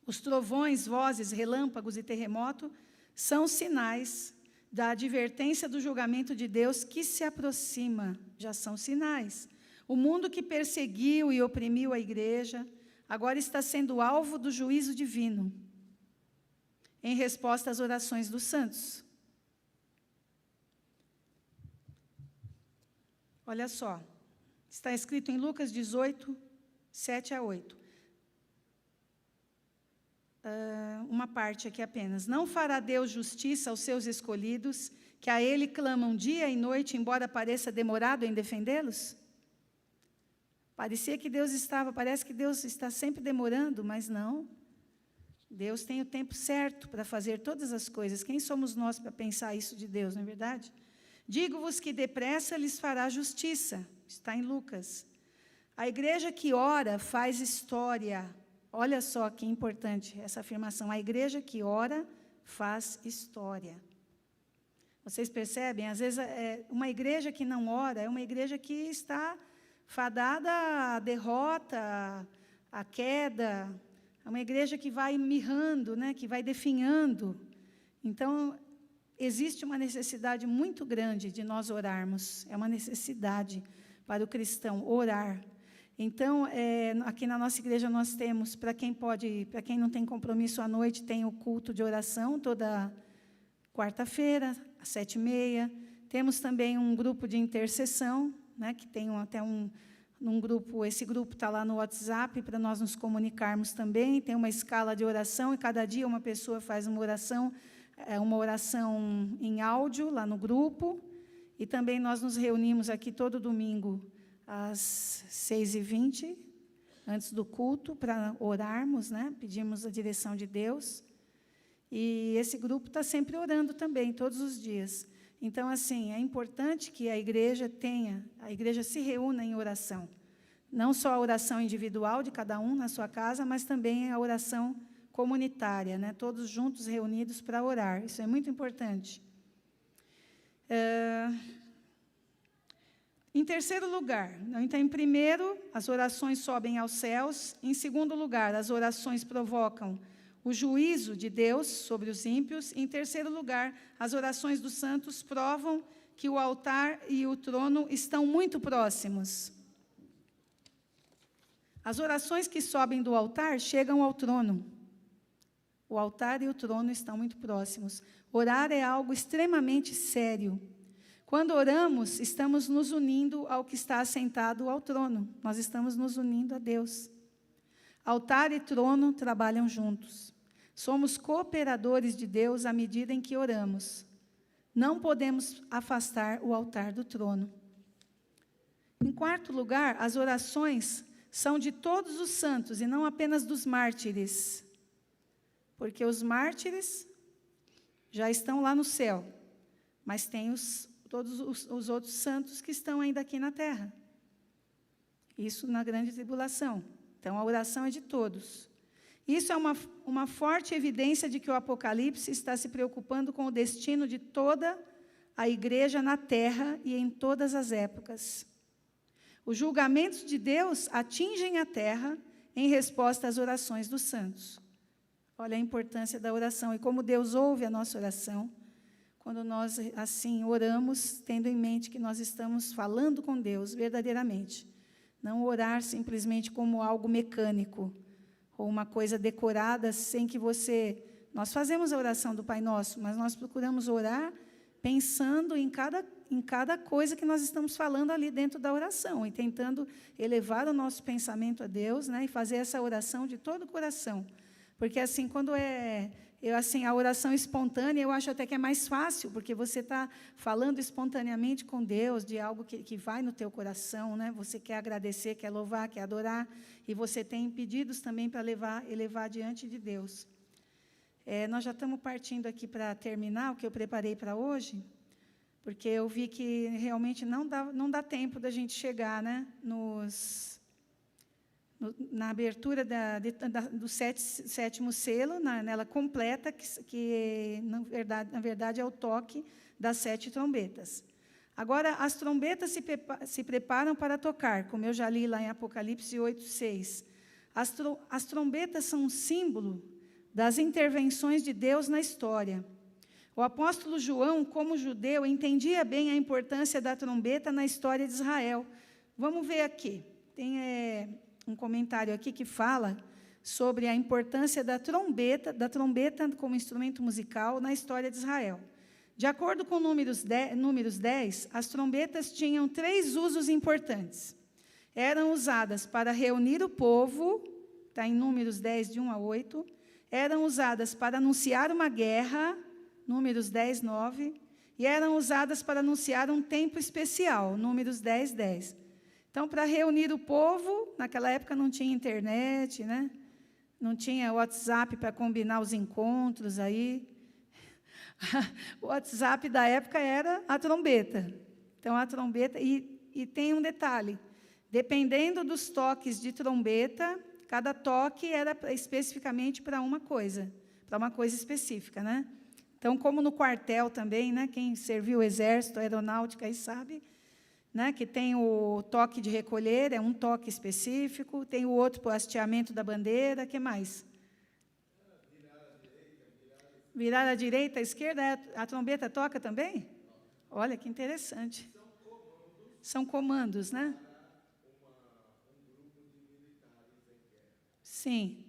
Os trovões, vozes, relâmpagos e terremoto são sinais da advertência do julgamento de Deus que se aproxima. Já são sinais. O mundo que perseguiu e oprimiu a igreja agora está sendo alvo do juízo divino, em resposta às orações dos santos. Olha só, está escrito em Lucas 18, 7 a 8. Uma parte aqui apenas. Não fará Deus justiça aos seus escolhidos, que a Ele clamam dia e noite, embora pareça demorado em defendê-los? Parece que Deus está sempre demorando, mas não. Deus tem o tempo certo para fazer todas as coisas. Quem somos nós para pensar isso de Deus, não é verdade? Digo-vos que depressa lhes fará justiça. Está em Lucas. A igreja que ora faz história. Olha só que importante essa afirmação. A igreja que ora faz história. Vocês percebem? Às vezes, uma igreja que não ora é uma igreja que está fadada à derrota, à queda. É uma igreja que vai mirrando, né, que vai definhando. Então, existe uma necessidade muito grande de nós orarmos. É uma necessidade para o cristão orar. Então, aqui na nossa igreja nós temos, para quem não tem compromisso à noite, tem o culto de oração toda quarta-feira, às 7h30. Temos também um grupo de intercessão, né, que tem num grupo, esse grupo está lá no WhatsApp para nós nos comunicarmos também. Tem uma escala de oração e cada dia uma pessoa faz uma oração em áudio lá no grupo. E também nós nos reunimos aqui todo domingo às 6h20, antes do culto, para orarmos, né? Pedimos a direção de Deus. E esse grupo está sempre orando também, todos os dias. Então, assim, é importante que a igreja se reúna em oração. Não só a oração individual de cada um na sua casa, mas também a oração comunitária, né? Todos juntos reunidos para orar. Isso é muito importante. Em terceiro lugar, então, em primeiro, as orações sobem aos céus. Em segundo lugar, as orações provocam o juízo de Deus sobre os ímpios. Em terceiro lugar, as orações dos santos provam que o altar e o trono estão muito próximos. As orações que sobem do altar chegam ao trono. O altar e o trono estão muito próximos. Orar é algo extremamente sério. Quando oramos, estamos nos unindo ao que está assentado ao trono. Nós estamos nos unindo a Deus. Altar e trono trabalham juntos. Somos cooperadores de Deus à medida em que oramos. Não podemos afastar o altar do trono. Em quarto lugar, as orações são de todos os santos e não apenas dos mártires. Porque os mártires já estão lá no céu, mas tem todos os outros santos que estão ainda aqui na terra. Isso na grande tribulação. Então, a oração é de todos. Isso é uma forte evidência de que o Apocalipse está se preocupando com o destino de toda a igreja na terra e em todas as épocas. Os julgamentos de Deus atingem a terra em resposta às orações dos santos. Olha a importância da oração e como Deus ouve a nossa oração, quando nós, assim, oramos, tendo em mente que nós estamos falando com Deus verdadeiramente. Não orar simplesmente como algo mecânico, ou uma coisa decorada, sem que você... Nós fazemos a oração do Pai Nosso, mas nós procuramos orar pensando em cada coisa que nós estamos falando ali dentro da oração, e tentando elevar o nosso pensamento a Deus, né, e fazer essa oração de todo o coração. Porque, assim, quando a oração espontânea, eu acho até que é mais fácil, porque você está falando espontaneamente com Deus, de algo que vai no teu coração, né? Você quer agradecer, quer louvar, quer adorar, e você tem pedidos também para elevar diante de Deus. Nós já estamos partindo aqui para terminar o que eu preparei para hoje, porque eu vi que realmente não dá tempo da gente chegar, né, na abertura do sétimo selo, nela completa, que na verdade é o toque das 7 trombetas. Agora, as trombetas se preparam para tocar, como eu já li lá em Apocalipse 8:6. As trombetas são um símbolo das intervenções de Deus na história. O apóstolo João, como judeu, entendia bem a importância da trombeta na história de Israel. Vamos ver aqui. Tem um comentário aqui que fala sobre a importância da trombeta como instrumento musical na história de Israel. De acordo com Números 10, as trombetas tinham 3 usos importantes. Eram usadas para reunir o povo, está em Números 10, de 1 a 8. Eram usadas para anunciar uma guerra, Números 10, 9. E eram usadas para anunciar um tempo especial, Números 10, 10. Então, para reunir o povo, naquela época não tinha internet, né? Não tinha WhatsApp para combinar os encontros aí. O WhatsApp da época era a trombeta. Então, a trombeta... E tem um detalhe. Dependendo dos toques de trombeta, cada toque era especificamente para uma coisa específica, né? Então, como no quartel também, né? Quem serviu o exército, aeronáutica, aí sabe, né? Que tem o toque de recolher, é um toque específico, tem o outro para o hasteamento da bandeira, o que mais? Virar à direita, à esquerda, a trombeta toca também? Olha, que interessante. São comandos, né? Sim,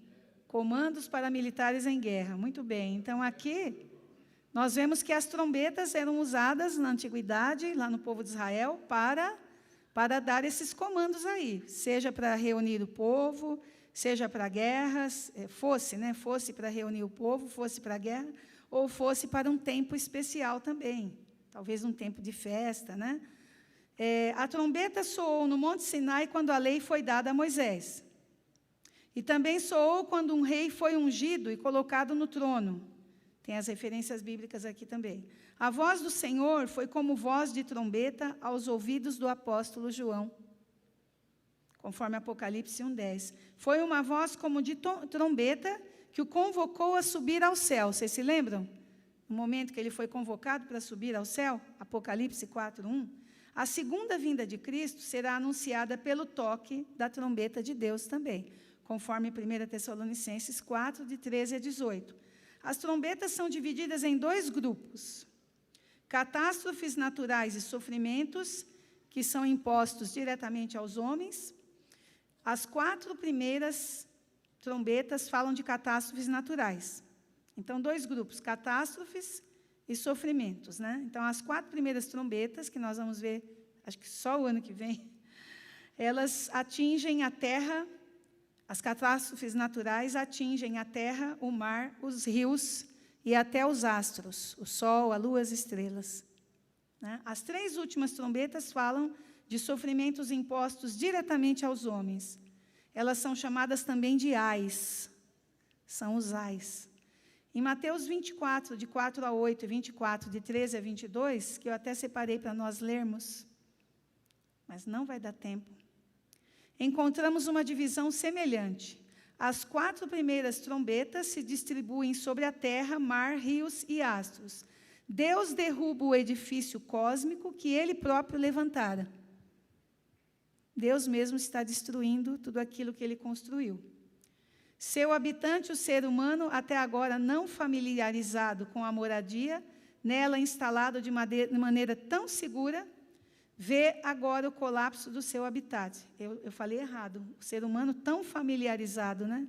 comandos para militares em guerra. Muito bem. Então, aqui, nós vemos que as trombetas eram usadas na antiguidade, lá no povo de Israel, para dar esses comandos aí, seja para reunir o povo, seja para guerras, fosse para reunir o povo, fosse para a guerra, ou fosse para um tempo especial também, talvez um tempo de festa, né? A trombeta soou no Monte Sinai quando a lei foi dada a Moisés. E também soou quando um rei foi ungido e colocado no trono. Tem as referências bíblicas aqui também. A voz do Senhor foi como voz de trombeta aos ouvidos do apóstolo João, conforme Apocalipse 1:10. Foi uma voz como de trombeta que o convocou a subir ao céu. Vocês se lembram? No momento que ele foi convocado para subir ao céu, Apocalipse 4:1. A segunda vinda de Cristo será anunciada pelo toque da trombeta de Deus também, conforme 1 Tessalonicenses 4, de 13 a 18. As trombetas são divididas em 2 grupos. Catástrofes naturais e sofrimentos, que são impostos diretamente aos homens. As 4 primeiras trombetas falam de catástrofes naturais. Então, 2 grupos, catástrofes e sofrimentos, né? Então, as 4 primeiras trombetas, que nós vamos ver, acho que só o ano que vem, elas atingem a terra. As catástrofes naturais atingem a terra, o mar, os rios e até os astros, o sol, a lua, as estrelas, né? As 3 últimas trombetas falam de sofrimentos impostos diretamente aos homens. Elas são chamadas também de ais, são os ais. Em Mateus 24, de 4 a 8, e 24, de 13 a 22, que eu até separei para nós lermos, mas não vai dar tempo, encontramos uma divisão semelhante. As 4 primeiras trombetas se distribuem sobre a terra, mar, rios e astros. Deus derruba o edifício cósmico que Ele próprio levantara. Deus mesmo está destruindo tudo aquilo que Ele construiu. Seu habitante, o ser humano, até agora não familiarizado com a moradia, nela instalado de maneira tão segura, vê agora o colapso do seu habitat. Eu falei errado. O ser humano tão familiarizado, né,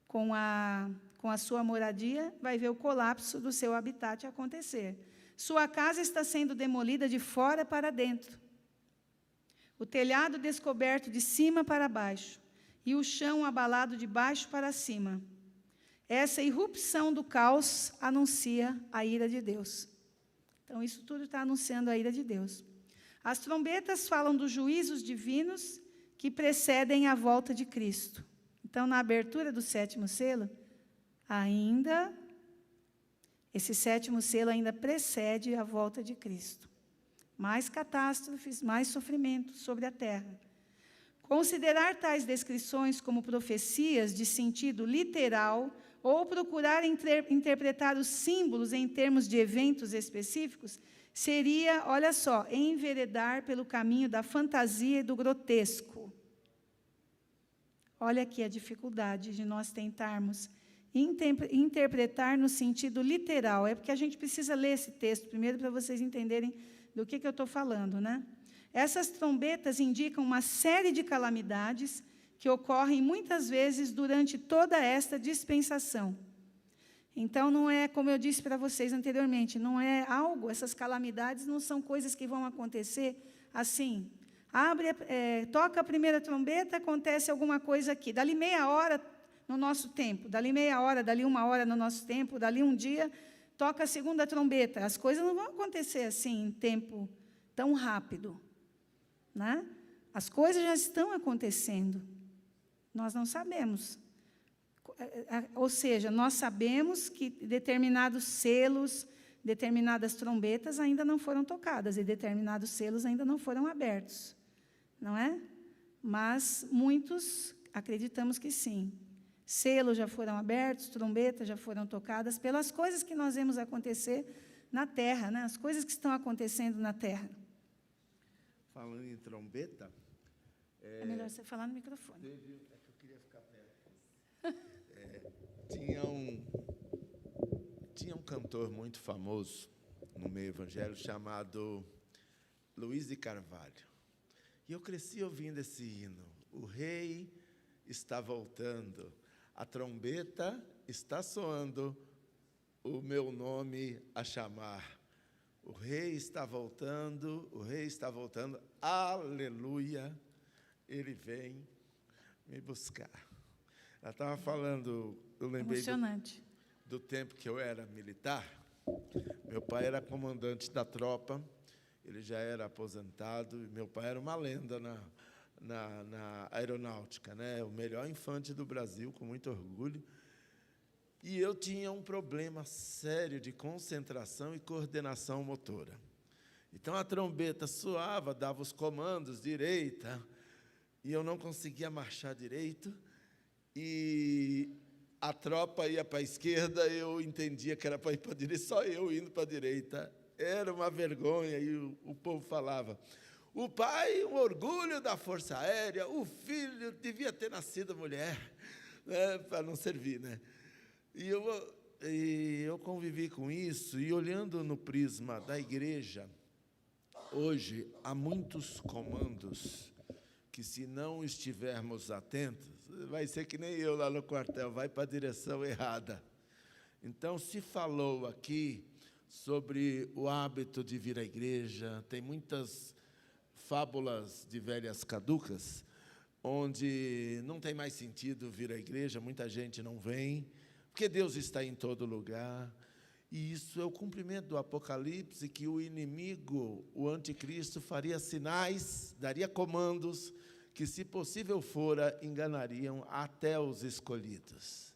com a sua moradia, vai ver o colapso do seu habitat acontecer. Sua casa está sendo demolida de fora para dentro. O telhado descoberto de cima para baixo. E o chão abalado de baixo para cima. Essa irrupção do caos anuncia a ira de Deus. Então, isso tudo está anunciando a ira de Deus. As trombetas falam dos juízos divinos que precedem a volta de Cristo. Então, na abertura do 7º selo, esse 7º selo ainda precede a volta de Cristo. Mais catástrofes, mais sofrimento sobre a terra. Considerar tais descrições como profecias de sentido literal ou procurar interpretar os símbolos em termos de eventos específicos seria, olha só, enveredar pelo caminho da fantasia e do grotesco. Olha aqui a dificuldade de nós tentarmos interpretar no sentido literal. É porque a gente precisa ler esse texto primeiro para vocês entenderem do que eu estou falando, né? Essas trombetas indicam uma série de calamidades que ocorrem muitas vezes durante toda esta dispensação. Então, não é, como eu disse para vocês anteriormente, não é algo, essas calamidades não são coisas que vão acontecer assim. Toca a primeira trombeta, acontece alguma coisa aqui. Dali meia hora no nosso tempo, dali meia hora, dali uma hora no nosso tempo, dali um dia, toca a segunda trombeta. As coisas não vão acontecer assim em tempo tão rápido, né? As coisas já estão acontecendo. Nós não sabemos. Ou seja, nós sabemos que determinados selos, determinadas trombetas ainda não foram tocadas e determinados selos ainda não foram abertos, não é? Mas muitos acreditamos que sim. Selos já foram abertos, trombetas já foram tocadas pelas coisas que nós vemos acontecer na terra, né? As coisas que estão acontecendo na terra. Falando em trombeta... É melhor você falar no microfone. É que eu queria ficar perto. Tinha um cantor muito famoso no meio evangélico chamado Luiz de Carvalho. E eu cresci ouvindo esse hino. O rei está voltando, a trombeta está soando, o meu nome a chamar. O rei está voltando, aleluia, ele vem me buscar. Ela estava falando, eu lembrei do tempo que eu era militar. Meu pai era comandante da tropa, ele já era aposentado, e meu pai era uma lenda na aeronáutica, né? O melhor infante do Brasil, com muito orgulho. E eu tinha um problema sério de concentração e coordenação motora. Então, a trombeta soava, dava os comandos, direita, e eu não conseguia marchar direito, e a tropa ia para a esquerda, eu entendia que era para ir para a direita, só eu indo para a direita. Era uma vergonha, e o povo falava, o pai, um orgulho da Força Aérea, o filho devia ter nascido mulher, né, para não servir, né? E eu convivi com isso, e olhando no prisma da igreja, hoje há muitos comandos que, se não estivermos atentos, vai ser que nem eu lá no quartel, vai para a direção errada. Então, se falou aqui sobre o hábito de vir à igreja, tem muitas fábulas de velhas caducas, onde não tem mais sentido vir à igreja, muita gente não vem, porque Deus está em todo lugar. E isso é o cumprimento do Apocalipse, que o inimigo, o anticristo, faria sinais, daria comandos, que, se possível fora, enganariam até os escolhidos.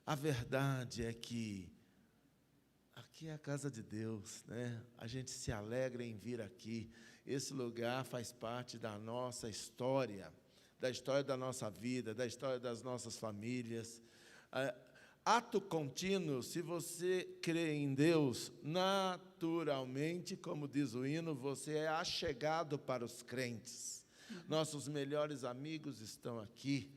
A verdade é que aqui é a casa de Deus, né? A gente se alegra em vir aqui. Esse lugar faz parte da nossa história, da história da nossa vida, da história das nossas famílias. Ato contínuo, se você crê em Deus, naturalmente, como diz o hino, você é achegado para os crentes. Nossos melhores amigos estão aqui.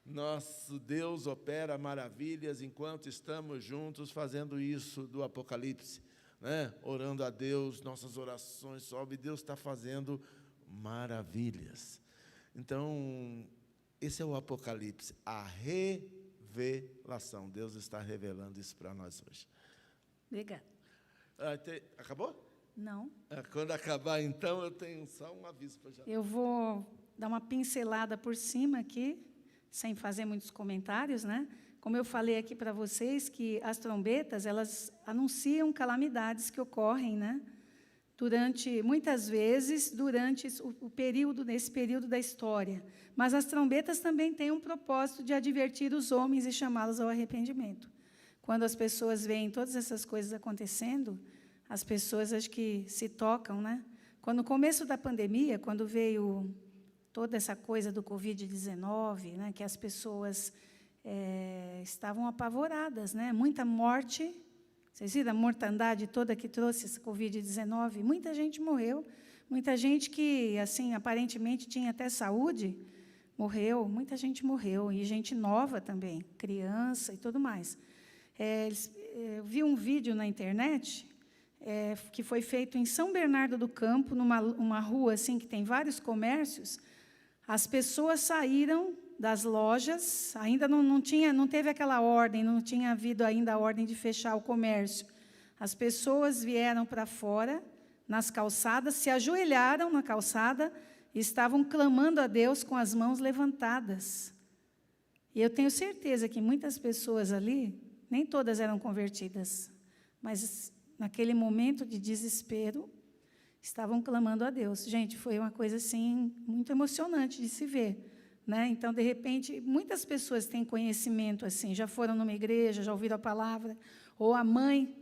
Nosso Deus opera maravilhas enquanto estamos juntos fazendo isso do Apocalipse, né? Orando a Deus, nossas orações sobem, Deus está fazendo maravilhas. Então, esse é o Apocalipse, a revelação. Deus está revelando isso para nós hoje. Obrigada. Acabou? Não. Quando acabar, então, eu tenho só um aviso para já. Eu vou dar uma pincelada por cima aqui, sem fazer muitos comentários, né? Como eu falei aqui para vocês, que as trombetas, elas anunciam calamidades que ocorrem, né? Muitas vezes, durante nesse período da história. Mas as trombetas também têm um propósito de advertir os homens e chamá-los ao arrependimento. Quando as pessoas veem todas essas coisas acontecendo, as pessoas acho que se tocam, né? Quando no começo da pandemia, quando veio toda essa coisa do Covid-19, né, que as pessoas estavam apavoradas, né? Muita morte Vocês viram a mortandade toda que trouxe esse Covid-19? Muita gente morreu, muita gente que, assim, aparentemente tinha até saúde, morreu, muita gente morreu, e gente nova também, criança e tudo mais. Eu vi um vídeo na internet que foi feito em São Bernardo do Campo, numa rua assim que tem vários comércios. As pessoas saíram das lojas, ainda não teve aquela ordem, não tinha havido ainda a ordem de fechar o comércio. As pessoas vieram para fora, nas calçadas, se ajoelharam na calçada e estavam clamando a Deus com as mãos levantadas. E eu tenho certeza que muitas pessoas ali, nem todas eram convertidas, mas naquele momento de desespero, estavam clamando a Deus. Gente, foi uma coisa assim muito emocionante de se ver, né? Então, de repente, muitas pessoas têm conhecimento assim, já foram numa igreja, já ouviram a palavra, ou a mãe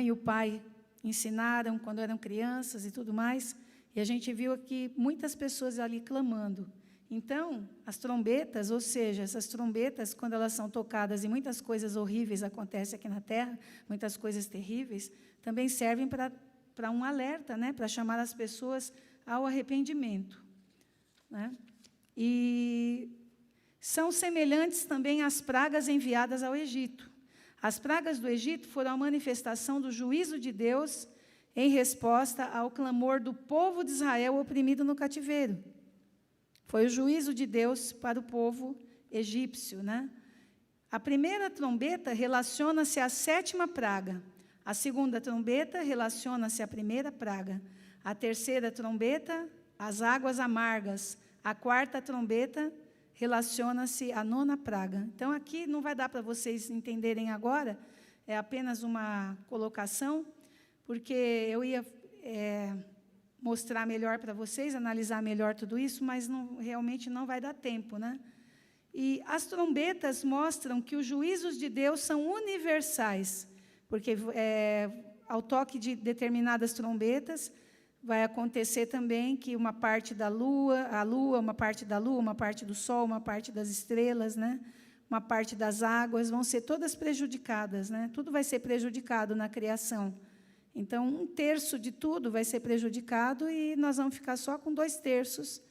e o pai ensinaram quando eram crianças e tudo mais, e a gente viu aqui muitas pessoas ali clamando. Então, as trombetas, ou seja, essas trombetas, quando elas são tocadas e muitas coisas horríveis acontecem aqui na Terra, muitas coisas terríveis, também servem para um alerta, né, para chamar as pessoas ao arrependimento, né? E são semelhantes também às pragas enviadas ao Egito. As pragas do Egito foram a manifestação do juízo de Deus em resposta ao clamor do povo de Israel oprimido no cativeiro. Foi o juízo de Deus para o povo egípcio, né? A primeira trombeta relaciona-se à 7ª praga. A segunda trombeta relaciona-se à primeira praga. A terceira trombeta, às águas amargas. A 4ª trombeta relaciona-se à 9ª praga. Então, aqui não vai dar para vocês entenderem agora, é apenas uma colocação, porque eu ia mostrar melhor para vocês, analisar melhor tudo isso, mas realmente não vai dar tempo, né? E as trombetas mostram que os juízos de Deus são universais, porque ao toque de determinadas trombetas, vai acontecer também que uma parte da lua, uma parte da lua, uma parte do sol, uma parte das estrelas, né? Uma parte das águas, vão ser todas prejudicadas, né? Tudo vai ser prejudicado na criação. Então, 1/3 de tudo vai ser prejudicado e nós vamos ficar só com 2/3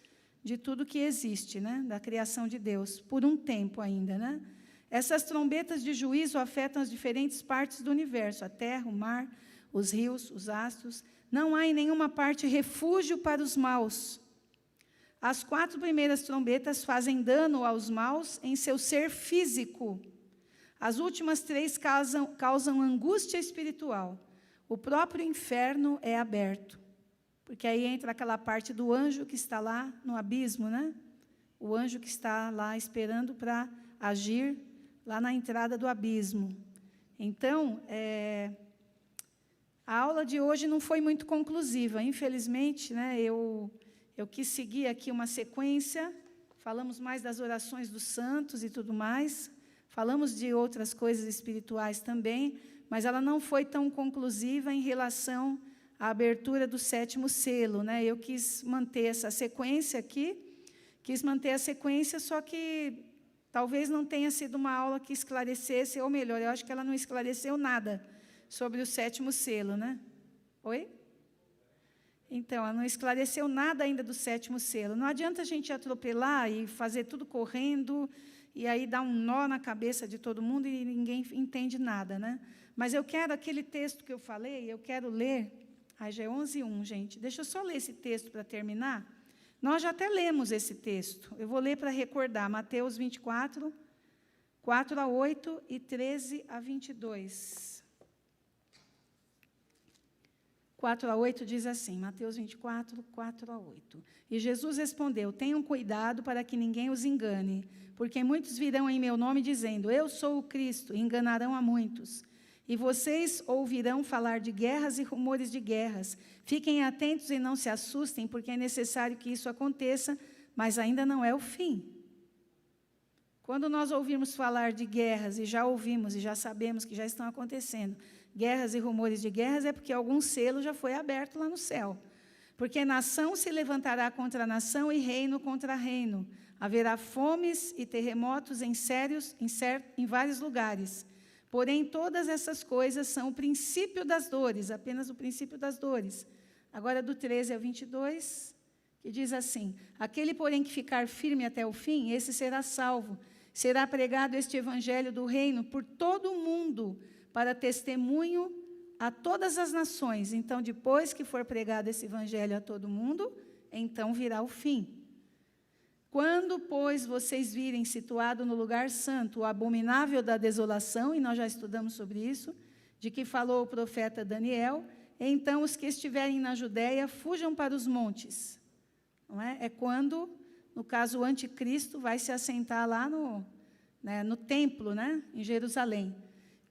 de tudo que existe, né, da criação de Deus, por um tempo ainda, né? Essas trombetas de juízo afetam as diferentes partes do universo, a terra, o mar, os rios, os astros. Não há em nenhuma parte refúgio para os maus. As 4 primeiras trombetas fazem dano aos maus em seu ser físico. As últimas 3 causam angústia espiritual. O próprio inferno é aberto, porque aí entra aquela parte do anjo que está lá no abismo, né? O anjo que está lá esperando para agir lá na entrada do abismo. Então, a aula de hoje não foi muito conclusiva, infelizmente, né? Eu quis seguir aqui uma sequência, falamos mais das orações dos santos e tudo mais, falamos de outras coisas espirituais também, mas ela não foi tão conclusiva em relação à abertura do 7º selo, né? Eu quis manter essa sequência aqui, só que talvez não tenha sido uma aula que esclarecesse, ou melhor, eu acho que ela não esclareceu nada sobre o 7º selo, né? Oi? Então, ela não esclareceu nada ainda do 7º selo. Não adianta a gente atropelar e fazer tudo correndo, e aí dar um nó na cabeça de todo mundo e ninguém entende nada, né? Mas eu quero aquele texto que eu falei, eu quero ler. Já é 11:1, gente. Deixa eu só ler esse texto para terminar. Nós já até lemos esse texto. Eu vou ler para recordar. Mateus 24, 4-8 e 13-22. 4-8 diz assim, Mateus 24, 4-8. E Jesus respondeu, tenham cuidado para que ninguém os engane, porque muitos virão em meu nome dizendo, eu sou o Cristo, e enganarão a muitos. E vocês ouvirão falar de guerras e rumores de guerras. Fiquem atentos e não se assustem, porque é necessário que isso aconteça, mas ainda não é o fim. Quando nós ouvirmos falar de guerras, e já ouvimos, e já sabemos que já estão acontecendo, guerras e rumores de guerras, é porque algum selo já foi aberto lá no céu. Porque nação se levantará contra nação e reino contra reino. Haverá fomes e terremotos em vários lugares. Porém, todas essas coisas são o princípio das dores, apenas o princípio das dores. Agora, do 13 ao 22, que diz assim: aquele, porém, que ficar firme até o fim, esse será salvo. Será pregado este evangelho do reino por todo o mundo, para testemunho a todas as nações. Então, depois que for pregado esse evangelho a todo mundo, então virá o fim. Quando, pois, vocês virem situado no lugar santo o abominável da desolação, e nós já estudamos sobre isso, de que falou o profeta Daniel, então os que estiverem na Judéia fujam para os montes. Não é? É quando, no caso, o anticristo vai se assentar lá no templo, né, em Jerusalém.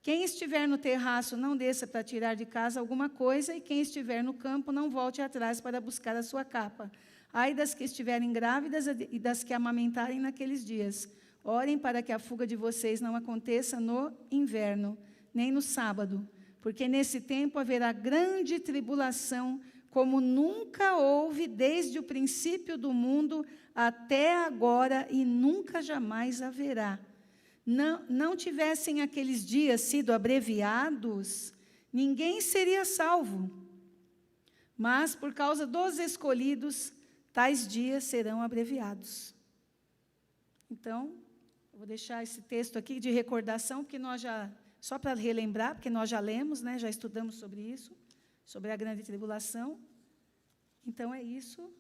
Quem estiver no terraço, não desça para tirar de casa alguma coisa, e quem estiver no campo, não volte atrás para buscar a sua capa. Ai das que estiverem grávidas e das que amamentarem naqueles dias. Orem para que a fuga de vocês não aconteça no inverno, nem no sábado, porque nesse tempo haverá grande tribulação, como nunca houve desde o princípio do mundo até agora, e nunca jamais haverá. Não tivessem aqueles dias sido abreviados, ninguém seria salvo. Mas, por causa dos escolhidos, tais dias serão abreviados. Então, eu vou deixar esse texto aqui de recordação, porque nós já, só para relembrar, porque nós já lemos, né, já estudamos sobre isso, sobre a grande tribulação. Então, é isso.